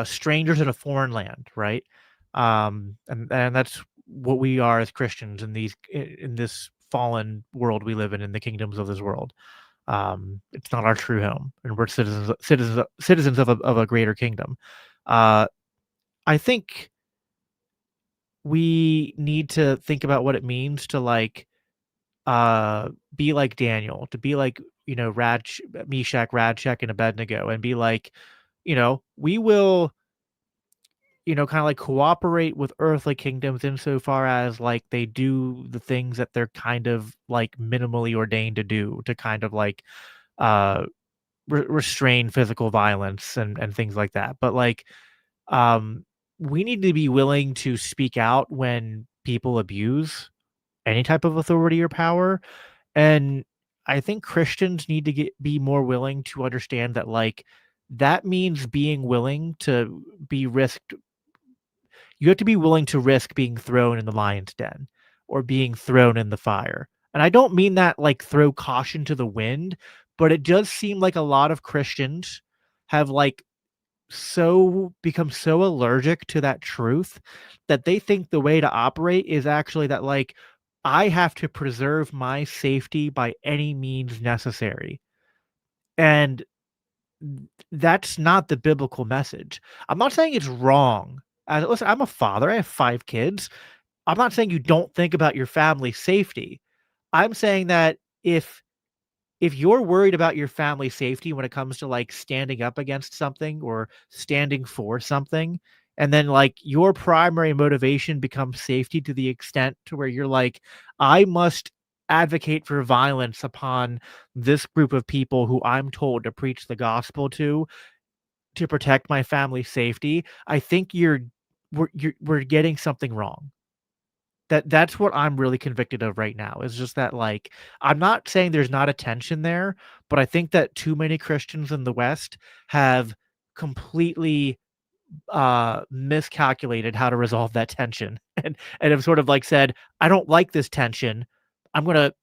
strangers in a foreign land, right? And that's what we are as Christians in this fallen world we live in the kingdoms of this world. It's not our true home, and we're citizens of a greater kingdom. Uh, I think we need to think about what it means to like be like Daniel, to be like, Meshach, Radshak, and Abednego, and be like, we will, kind of like cooperate with earthly kingdoms insofar as like they do the things that they're kind of like minimally ordained to do to kind of like uh restrain physical violence and things like that. But like, um, we need to be willing to speak out when people abuse any type of authority or power. And I think Christians need to be more willing to understand that like that means being willing to be risked. You have to be willing to risk being thrown in the lion's den or being thrown in the fire. And I don't mean that like throw caution to the wind, but it does seem like a lot of Christians have like become so allergic to that truth that they think the way to operate is actually that like I have to preserve my safety by any means necessary. And that's not the biblical message. I'm not saying it's wrong. Listen, I'm a father. I have 5 kids. I'm not saying you don't think about your family's safety. I'm saying that if you're worried about your family's safety when it comes to like standing up against something or standing for something, and then like your primary motivation becomes safety to the extent to where you're like, I must advocate for violence upon this group of people who I'm told to preach the gospel to protect my family's safety, I think we're getting something wrong. That's what I'm really convicted of right now. Is just that like I'm not saying there's not a tension there, but I think that too many Christians in the West have completely miscalculated how to resolve that tension and have sort of like said, I don't like this tension. I'm gonna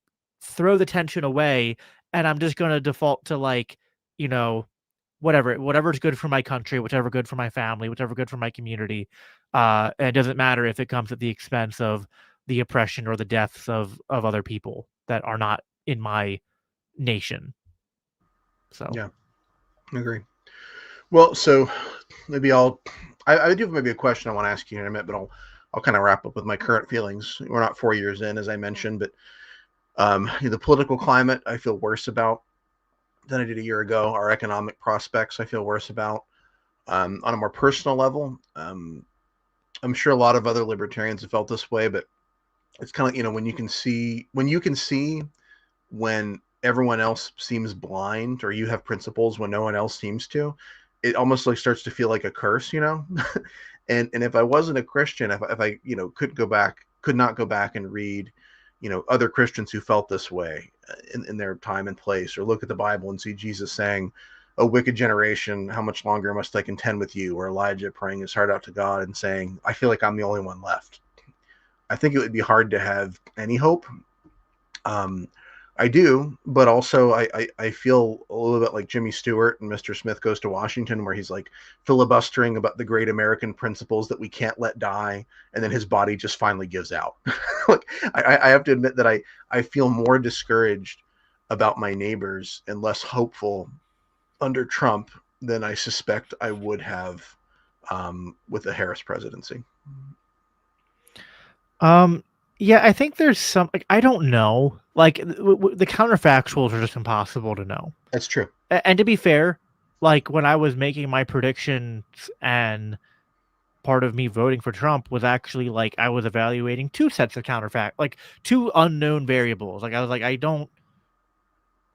throw the tension away and I'm just gonna default to like, you know, whatever's good for my country, whatever good for my family, whatever good for my community. And it doesn't matter if it comes at the expense of the oppression or the deaths of other people that are not in my nation. So Yeah, I agree. Well, so maybe I do have maybe a question I want to ask you in a minute, but I'll kind of wrap up with my current feelings. We're not 4 years in, as I mentioned, but the political climate I feel worse about than I did a year ago. Our economic prospects I feel worse about. On a more personal level, I'm sure a lot of other libertarians have felt this way, but it's kind of when you can see when everyone else seems blind or you have principles when no one else seems to, it almost like starts to feel like a curse. And if I wasn't a Christian, if I could not go back and read other Christians who felt this way in their time and place, or look at the Bible and see Jesus saying, "A wicked generation, how much longer must I contend with you?" Or Elijah praying his heart out to God and saying, "I feel like I'm the only one left." I think it would be hard to have any hope. um, I do, but also I feel a little bit like Jimmy Stewart and Mr. Smith Goes to Washington, where he's like filibustering about the great American principles that we can't let die, and then his body just finally gives out. Like I have to admit that I feel more discouraged about my neighbors and less hopeful under Trump than I suspect I would have with the Harris presidency. um yeah, I think there's some like I don't know. Like the counterfactuals are just impossible to know. That's true. And to be fair, like when I was making my predictions and part of me voting for Trump was actually like I was evaluating two sets of like two unknown variables. Like I was like, I don't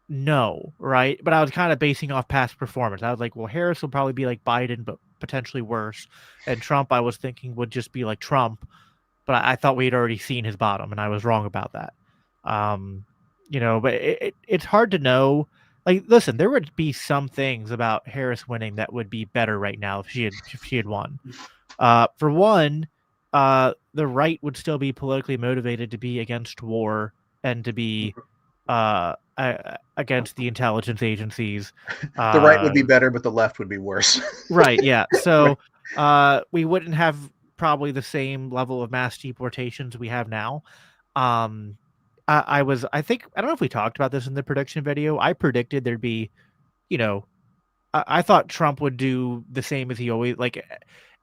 know, right? But I was kind of basing off past performance. I was like, well, Harris will probably be like Biden, but potentially worse. And Trump, I was thinking would just be like Trump, but I thought we had already seen his bottom, and I was wrong about that. Um, but it's hard to know. Like, listen, there would be some things about Harris winning that would be better right now if she had won. For one, the right would still be politically motivated to be against war and to be against the intelligence agencies. The right would Uh, be better, but the left would be worse. right, yeah. Right. So we wouldn't have probably the same level of mass deportations we have now. Um, I think, I don't know if we talked about this in the prediction video. I predicted there'd be, you know, I thought Trump would do the same as he always like.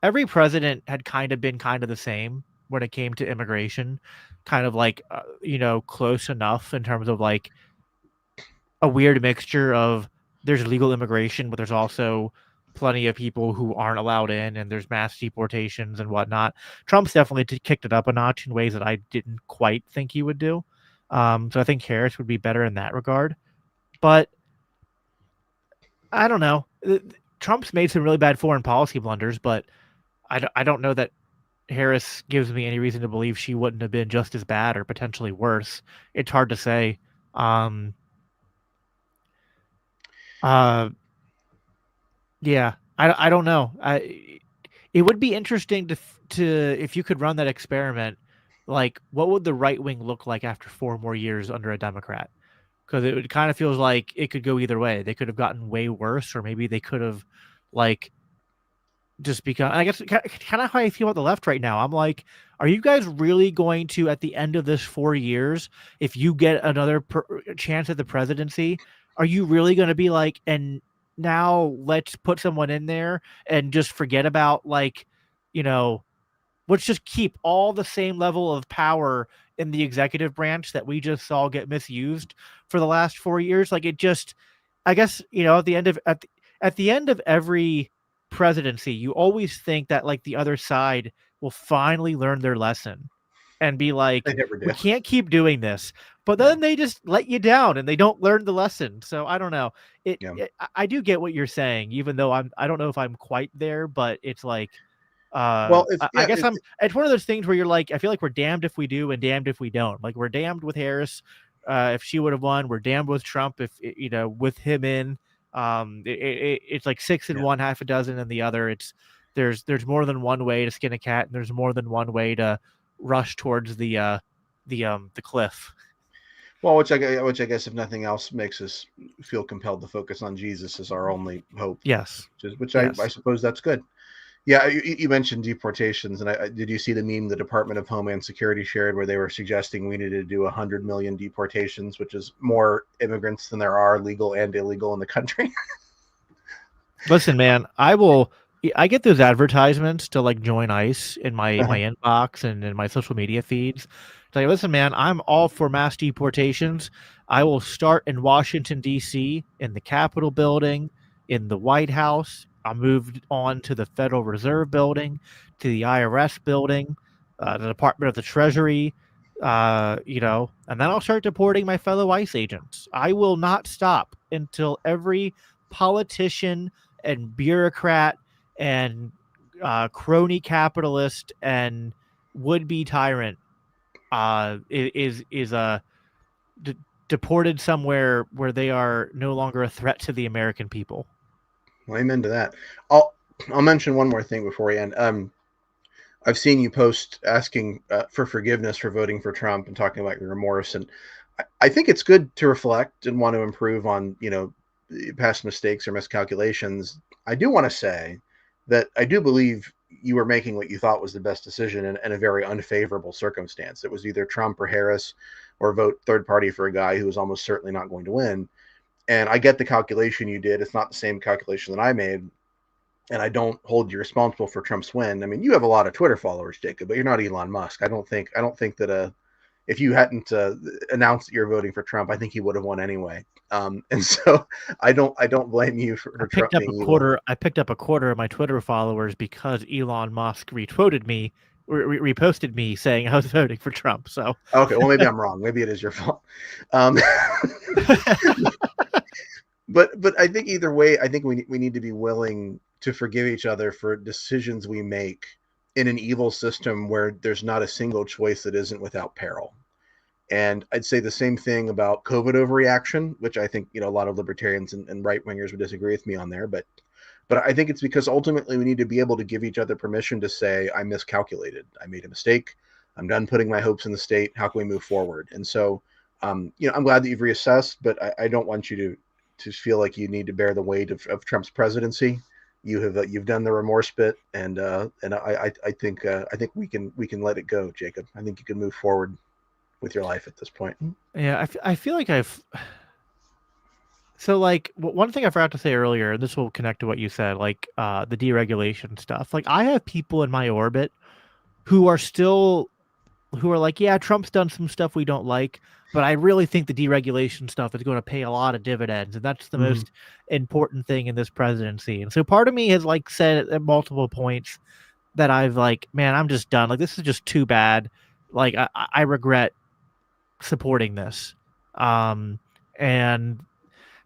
Every president had kind of been kind of the same, when it came to immigration, kind of like close enough in terms of like a weird mixture of there's legal immigration, but there's also plenty of people who aren't allowed in, and there's mass deportations and whatnot. Trump's definitely kicked it up a notch in ways that I didn't quite think he would do. So I think Harris would be better in that regard. But I don't know. Trump's made some really bad foreign policy blunders, but I don't know that Harris gives me any reason to believe she wouldn't have been just as bad or potentially worse. It's hard to say. Um, uh, yeah, I don't know. It would be interesting to if you could run that experiment. Like, what would the right wing look like after 4 more years under a Democrat? Because it kind of feels like it could go either way. They could have gotten way worse, or maybe they could have, like, just because I guess kind of how I feel about the left right now. I'm like, are you guys really going to, at the end of this 4 years, if you get another chance at the presidency, are you really going to be like, and now let's put someone in there and just forget about like, you know, let's just keep all the same level of power in the executive branch that we just saw get misused for the last 4 years. Like it just, I guess at the end of at the end of every presidency, you always think that like the other side will finally learn their lesson and be They like, never we do. can't keep doing this. But Yeah. then they just let you down and they don't learn the lesson. So I don't know. Yeah. I do get what you're saying, even though I don't know if I'm quite there, but it's like Well, it's I yeah, guess it's one of those things where you're like, I feel like we're damned if we do and damned if we don't. Like we're damned with Harris, if she would have won. We're damned with Trump if with him in. It's like six in yeah. one, half a dozen in the other. It's there's more than one way to skin a cat, and there's more than one way to rush towards the cliff. Well, which I guess if nothing else makes us feel compelled to focus on Jesus as our only hope, Yes, which I yes. suppose that's good. Yeah, you mentioned deportations, and did you see the meme the Department of Homeland Security shared where they were suggesting we needed to do 100 million deportations, which is more immigrants than there are legal and illegal in the country? Listen, man, I will. I get those advertisements to like join ICE in my inbox and in my social media feeds. It's like, listen, man, I'm all for mass deportations. I will start in Washington D.C. in the Capitol building, in the White House. I moved on to the Federal Reserve building, to the IRS building, the Department of the Treasury. And then I'll start deporting my fellow ICE agents. I will not stop until every politician and bureaucrat and crony capitalist and would-be tyrant is deported somewhere where they are no longer a threat to the American people. Well, amen to that. I'll mention one more thing before we end. I've seen you post asking for forgiveness for voting for Trump and talking about your remorse, and I think it's good to reflect and want to improve on past mistakes or miscalculations. I do want to say that I do believe you were making what you thought was the best decision in a very unfavorable circumstance. It was either Trump or Harris, or vote third party for a guy who was almost certainly not going to win. And I get the calculation you did. It's not the same calculation that I made, and I don't hold you responsible for Trump's win. I mean, you have a lot of Twitter followers, Jacob, but you're not Elon Musk. I don't think that if you hadn't announced that you're voting for Trump, I think he would have won anyway. And so I don't blame you for Trump being evil. I picked up a quarter of my Twitter followers because Elon Musk retweeted me, reposted me saying I was voting for Trump. So Okay, well maybe I'm wrong. Maybe it is your fault. Um, but I think either way, I think we need to be willing to forgive each other for decisions we make in an evil system where there's not a single choice that isn't without peril. And I'd say the same thing about COVID overreaction, which I think a lot of libertarians and right wingers would disagree with me on there. But I think it's because ultimately we need to be able to give each other permission to say I miscalculated, I made a mistake, I'm done putting my hopes in the state. How can we move forward? And so, I'm glad that you've reassessed, but I don't want you to feel like you need to bear the weight of Trump's presidency. You've done the remorse bit, and I think we can let it go, Jacob. I think you can move forward with your life at this point. yeah, I feel like so like one thing I forgot to say earlier, and this will connect to what you said, like the deregulation stuff. Like I have people in my orbit who are still who are like, yeah, Trump's done some stuff we don't like, but I really think the deregulation stuff is going to pay a lot of dividends, and that's the Mhm. most important thing in this presidency. And so part of me has like said at multiple points that I've like, man, I'm just done. Like this is just too bad. Like I regret supporting this. Um and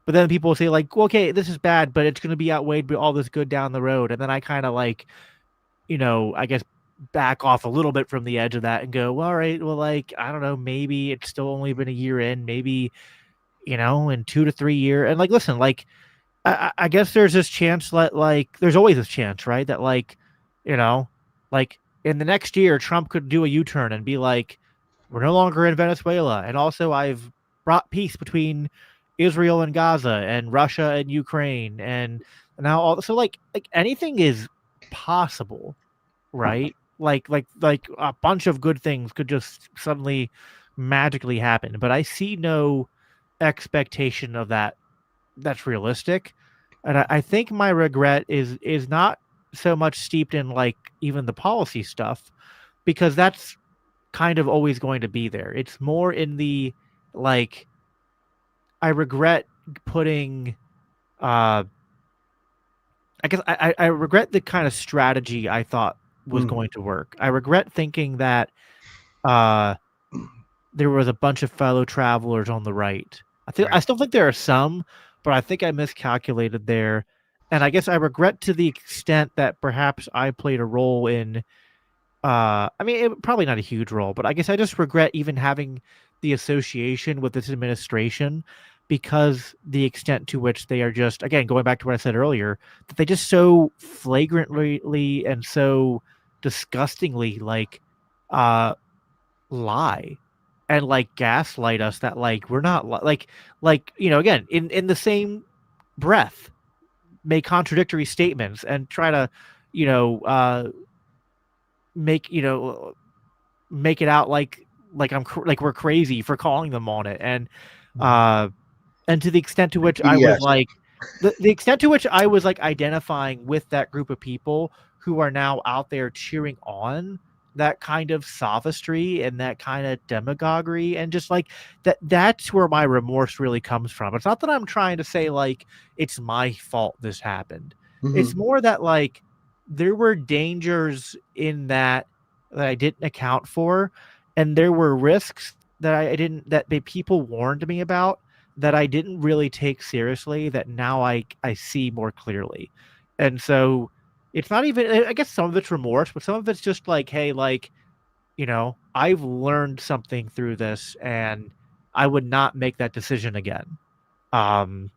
but then people say like, well, okay, this is bad, but it's going to be outweighed by all this good down the road. And then I kind of like, I guess back off a little bit from the edge of that and go, well, all right, well, like, I don't know, maybe it's still only been a year in, maybe, in 2 to 3 years. And like, listen, like, I guess there's this chance that, like, there's always this chance, right? That, like, you know, like in the next year, Trump could do a U turn and be like, we're no longer in Venezuela. And also, I've brought peace between Israel and Gaza and Russia and Ukraine. And now all, so like anything is possible, right? Like a bunch of good things could just suddenly magically happen, but I see no expectation of that that's realistic. And I think my regret is not so much steeped in like even the policy stuff because that's kind of always going to be there. It's more in the like I regret putting uh I guess I regret the kind of strategy I thought was Mm. going to work. I regret thinking that uh there was a bunch of fellow travelers on the right. I Right. still think there are some, but I think I miscalculated there. And I guess I regret to the extent that perhaps I played a role in I mean probably not a huge role, but I guess I just regret even having the association with this administration because the extent to which they are just again going back to what I said earlier, that they just so flagrantly and so disgustingly like uh lie and like gaslight us that like we're not like again in the same breath make contradictory statements and try to you know make make it out like like we're crazy for calling them on it uh and to the extent to which I was Yes. like the extent to which I was like identifying with that group of people who are now out there cheering on that kind of sophistry and that kind of demagoguery and just like that's where my remorse really comes from. It's not that I'm trying to say like it's my fault this happened. It's Hmm. more that like there were dangers in that I didn't account for and there were risks that I didn't that the people warned me about that I didn't really take seriously that now I see more clearly. And so it's not even I guess some of it's remorse, but some of it's just like, hey, like, I've learned something through this and I would not make that decision again. Um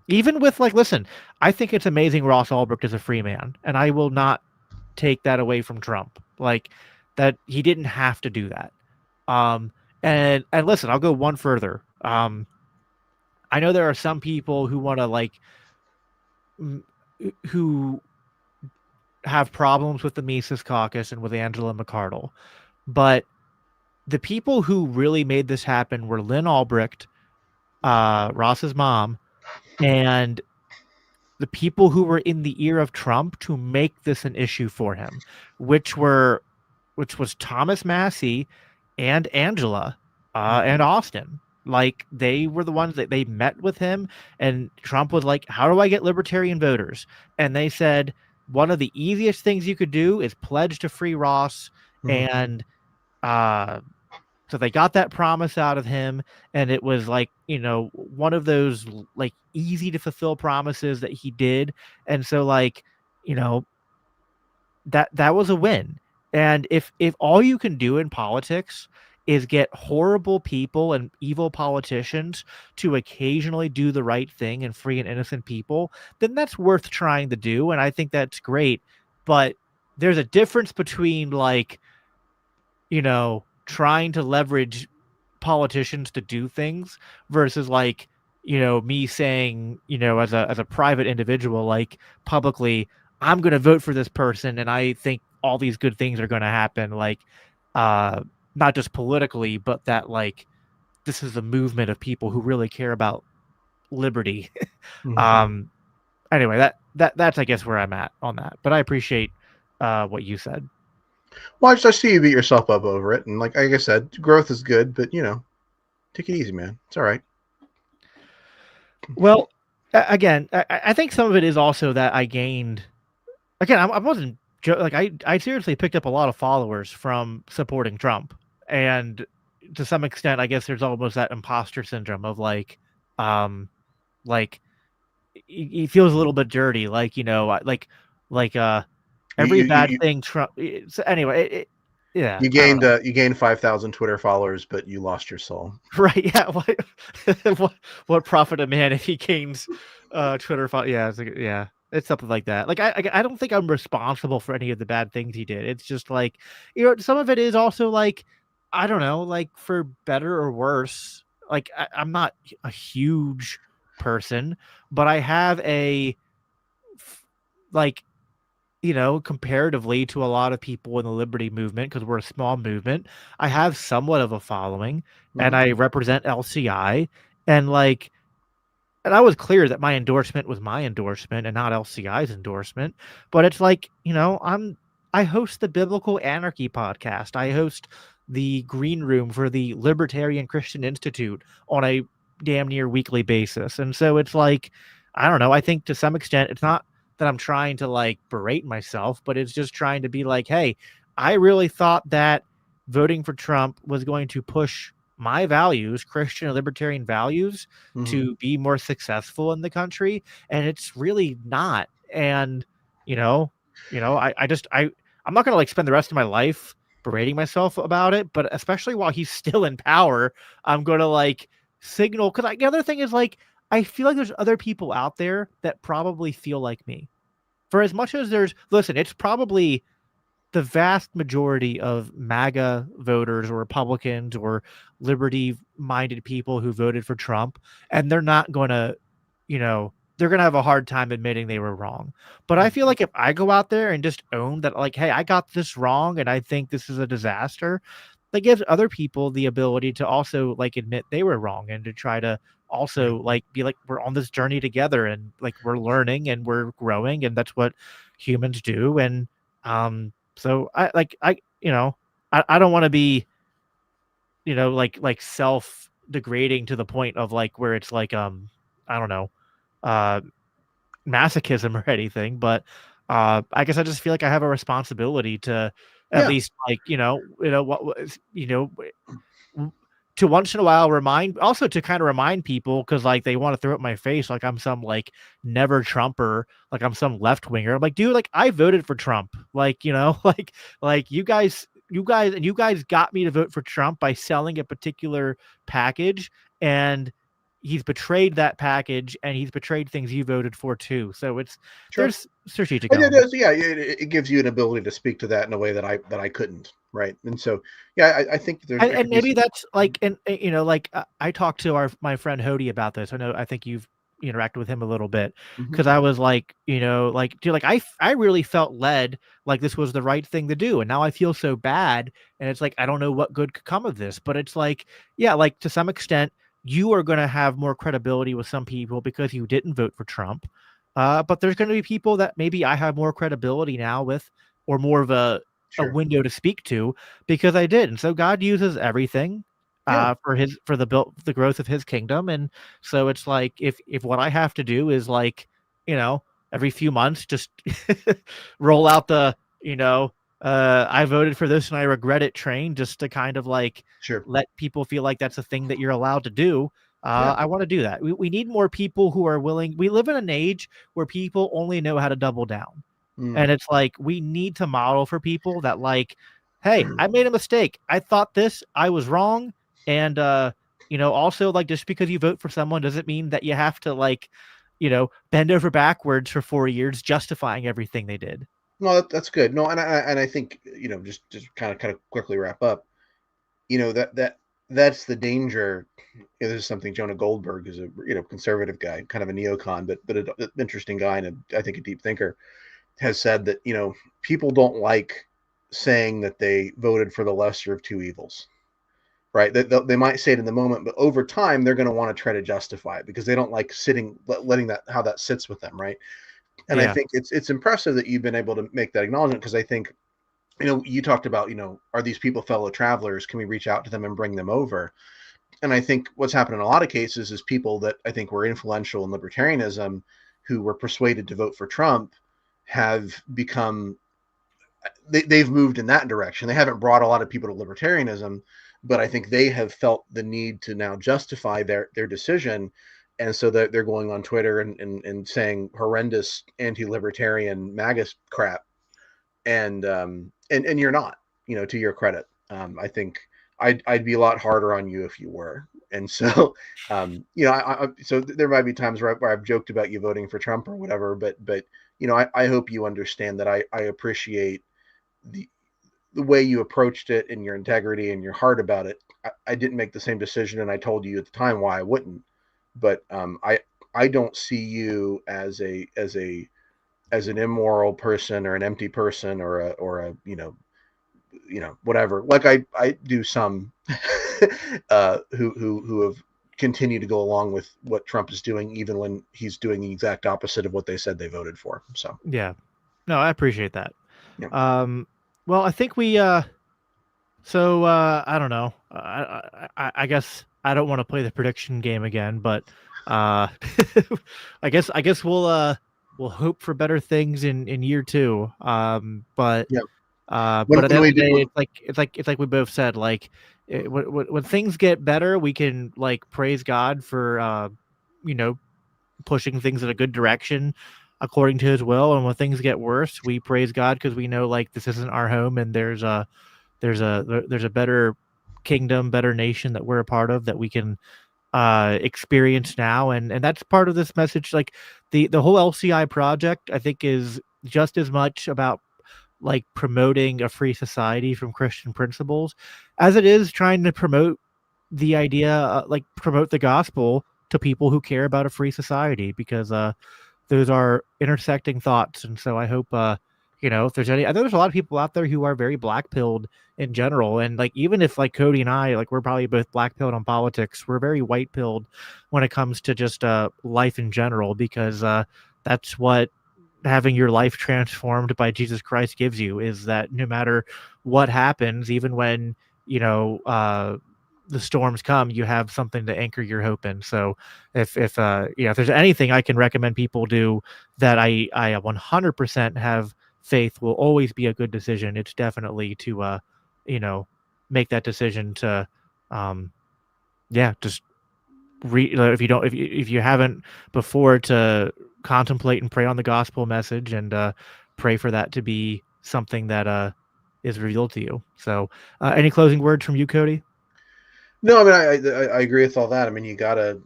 Even with like, listen, I think it's amazing Ross Ulbricht is a free man, and I will not take that away from Trump. Like that he didn't have to do that. Um and listen, I'll go one further. I know there are some people who want to like who have problems with the Mises Caucus and with Angela McArdle, but the people who really made this happen were Lynn Albrecht, Ross's mom, and the people who were in the ear of Trump to make this an issue for him, which were which was Thomas Massey and Angela and Austin. Like they were the ones that they met with him, and Trump was like, "How do I get libertarian voters?" And they said one of the easiest things you could do is pledge to free Ross, Hmm. and uh, so they got that promise out of him, and it was like, one of those like easy to fulfill promises that he did. And so like, you know, that was a win. And if all you can do in politics is get horrible people and evil politicians to occasionally do the right thing and free and innocent people, then that's worth trying to do. And I think that's great. But there's a difference between like, trying to leverage politicians to do things versus like, me saying, as a private individual, like publicly, I'm going to vote for this person and I think all these good things are going to happen. Like, uh, not just politically, but that like this is a movement of people who really care about liberty. Hmm. um, anyway, that's I guess where I'm at on that. But I appreciate what you said. Well, I see you beat yourself up over it, and like I said, growth is good, but take it easy, man. It's all right. Well, again, I think some of it is also that I gained. Again, I wasn't like I seriously picked up a lot of followers from supporting Trump, and to some extent, I guess there's almost that imposter syndrome of um, like he feels a little bit dirty, like You every you bad you, thing Trump. So anyway, yeah, you I don't gained know. you gained 5,000 Twitter followers, but you lost your soul. Right? Yeah. What profit a man if he gains Twitter? Yeah, yeah. It's something like that. Like I don't think I'm responsible for any of the bad things he did. It's just like some of it is also like I don't know, like for better or worse. Like I'm not a huge person, but I have like comparatively to a lot of people in the liberty movement, because we're a small movement, I have somewhat of a following, and Hmm. I represent LCI, and and I was clear that my endorsement was my endorsement and not LCI's endorsement. But it's like, I host the Biblical Anarchy podcast. I host the Green Room for the Libertarian Christian Institute on a damn near weekly basis. And so it's like, I don't know. I think to some extent, it's not that I'm trying to like berate myself, but it's just trying to be like, hey, I really thought that voting for Trump was going to push my values, Christian and libertarian values, Hmm. to be more successful in the country, and it's really not. And you know I'm not gonna like spend the rest of my life berating myself about it, but especially while he's still in power, I'm gonna like signal, because the other thing is like I feel like there's other people out there that probably feel like me. For as much as listen, it's probably the vast majority of MAGA voters or Republicans or liberty minded people who voted for Trump, and they're not going to, they're going to have a hard time admitting they were wrong. But I feel like if I go out there and just own that, like, hey, I got this wrong and I think this is a disaster, that gives other people the ability to also like admit they were wrong and to try to Yeah, also like be like, we're on this journey together and like we're learning and we're growing, and that's what humans do. And so I don't want to be, like self degrading to the point of like where it's like I don't know, uh masochism or anything, but I guess I just feel like I have a responsibility to at yeah, least like, what was, to once in a while remind, also to kind of remind people, because like they want to throw it in my face like I'm some like never Trumper, like I'm some left winger. I'm like, dude, like I voted for Trump, like like you guys got me to vote for Trump by selling a particular package, and he's betrayed that package and he's betrayed things you voted for too. So sure. there's strategic And it elements. does, yeah. It gives you an ability to speak to that in a way that I couldn't, right? And so, yeah, I think that there And could be maybe some. that's like, and like I talked to my friend Hody about this. I think you've interacted with him a little bit, Mhm. because I was like, like, dude, like I really felt led like this was the right thing to do, and now I feel so bad, and it's like I don't know what good could come of this. But it's like, yeah, like to some extent, you are going to have more credibility with some people because you didn't vote for Trump, but there's going to be people that maybe I have more credibility now with, or more of a Sure. window to speak to, because I did. And so God uses everything Yeah. for the growth of his kingdom. And so it's like if what I have to do is like, every few months just roll out the, I voted for this and I regret it train, just to kind of like Sure. let people feel like that's a thing that you're allowed to do. Yeah. I want to do that. We need more people who are willing. We live in an age where people only know how to double down. Mm. And it's like we need to model for people that like, hey, I made a mistake. I thought this, I was wrong. And also like just because you vote for someone doesn't mean that you have to like, bend over backwards for 4 years justifying everything they did. No, that's good. No, and I think just kind of quickly wrap up. That's the danger. This is something Jonah Goldberg is a conservative guy, kind of a neocon, but an interesting guy and I think a deep thinker, has said that people don't like saying that they voted for the lesser of two evils, right? They might say it in the moment, but over time they're going to want to try to justify it because they don't like letting that how that sits with them, right? And I Yeah. think it's impressive that you've been able to make that acknowledgement, because I think You talked about, are these people fellow travelers? Can we reach out to them and bring them over? And I think what's happened in a lot of cases is people that I think were influential in libertarianism, who were persuaded to vote for Trump, have become, they've moved in that direction. They haven't brought a lot of people to libertarianism, but I think they have felt the need to now justify their decision. And so that they're going on Twitter and saying horrendous anti-libertarian MAGA crap. And you're not, to your credit. I think I'd be a lot harder on you if you were. And so, so there might be times where I've joked about you voting for Trump or whatever, but I hope you understand that I appreciate the the way you approached it and your integrity and your heart about it. I didn't make the same decision, and I told you at the time why I wouldn't. But I don't see you as an immoral person or an empty person or a whatever. Like I do some who have continued to go along with what Trump is doing, even when he's doing the exact opposite of what they said they voted for. So Yeah. No, I appreciate that. yeah. Um, well, I think we so I don't know. I guess I don't want to play the prediction game again, but uh I guess we'll hope for better things in year two. Yeah. But at the When end we of the day, do, it's like we both said, like when things get better, we can like praise God for you know pushing things in a good direction according to His will, and when things get worse, we praise God because we know like this isn't our home, and there's a better kingdom, better nation that we're a part of that we can experience now, and that's part of this message. Like the whole LCI project, I think, is just as much about like promoting a free society from Christian principles as it is trying to promote the idea, like promote the gospel to people who care about a free society, because those are intersecting thoughts. And so I hope, if there's any, I know there's a lot of people out there who are very black pilled in general. And like, even if like Cody and I, like, we're probably both black pilled on politics, we're very white pilled when it comes to just life in general, because that's what having your life transformed by Jesus Christ gives you, is that no matter what happens, even when, you know, the storms come, you have something to anchor your hope in. So if there's anything I can recommend people do that I 100% have faith will always be a good decision, it's definitely to you know make that decision to um just if you don't if you haven't before, to contemplate and pray on the gospel message, and pray for that to be something that is revealed to you. So any closing words from you, Cody? no, I mean I agree with all that. I mean you gotta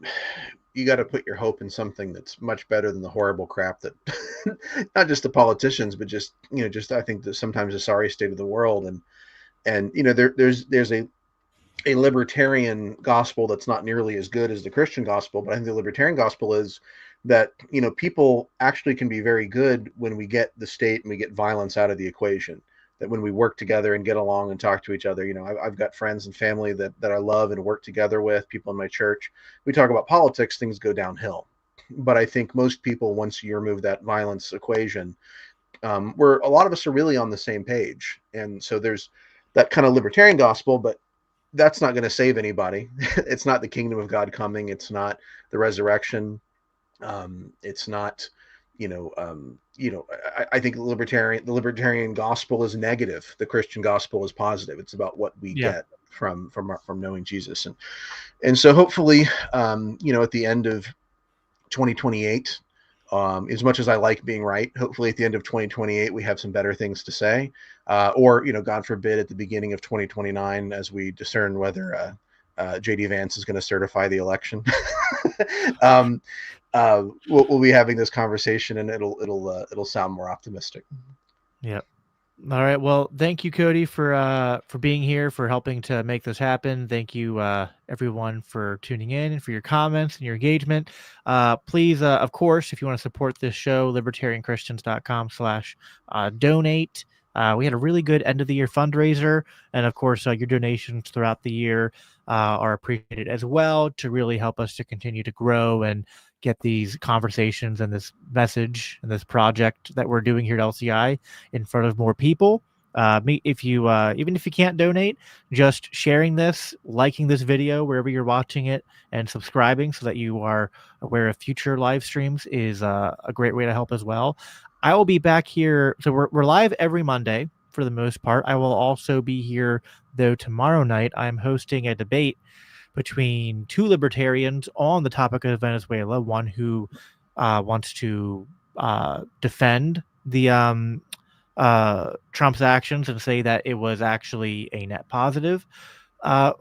put your hope in something that's much better than the horrible crap that not just the politicians, but just I think that sometimes the sorry state of the world. And there's a libertarian gospel that's not nearly as good as the Christian gospel, but I think the libertarian gospel is that people actually can be very good when we get the state and we get violence out of the equation. That when we work together and get along and talk to each other, I've got friends and family that I love and work together with, people in my church. We talk about politics, things go downhill. But I think most people, once you remove that violence equation, where a lot of us are really on the same page, and so there's that kind of libertarian gospel, but that's not going to save anybody. It's not the kingdom of God coming. It's not the resurrection. It's not, I think the libertarian gospel is negative. The Christian gospel is positive. It's about what we Yeah. get from knowing Jesus, and so hopefully, at the end of 2028, as much as I like being right, hopefully at the end of 2028 we have some better things to say, or God forbid, at the beginning of 2029, as we discern whether JD Vance is going to certify the election. um, we'll be having this conversation, and it'll sound more optimistic. Yeah. All right. Well, thank you, Cody, for being here, for helping to make this happen. Thank you, everyone, for tuning in and for your comments and your engagement. Please, of course, if you want to support this show, libertarianchristians.com/donate. We had a really good end of the year fundraiser, and of course, your donations throughout the year are appreciated as well, to really help us to continue to grow and get these conversations and this message and this project that we're doing here at LCI in front of more people. If you even if you can't donate, just sharing this, liking this video wherever you're watching it, and subscribing so that you are aware of future live streams is a great way to help as well. I will be back here. So we're live every Monday for the most part. I will also be here though tomorrow night. I'm hosting a debate between two libertarians on the topic of Venezuela. One who wants to defend the Trump's actions and say that it was actually a net positive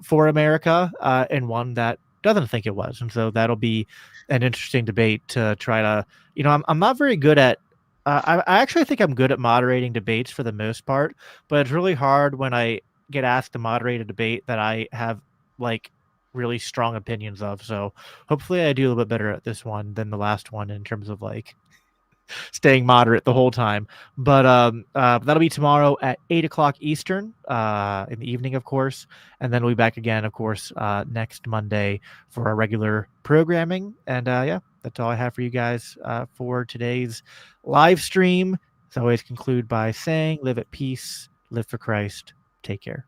for America, and one that doesn't think it was. And so that'll be an interesting debate to try to, I'm not very good at. I actually think I'm good at moderating debates for the most part, but it's really hard when I get asked to moderate a debate that I have like really strong opinions of. So hopefully I do a little bit better at this one than the last one in terms of like staying moderate the whole time. But that'll be tomorrow at 8 o'clock Eastern in the evening, of course. And then we'll be back again, of course, next Monday for our regular programming. And yeah, that's all I have for you guys for today's live stream. As always, conclude by saying, live at peace, live for Christ. Take care.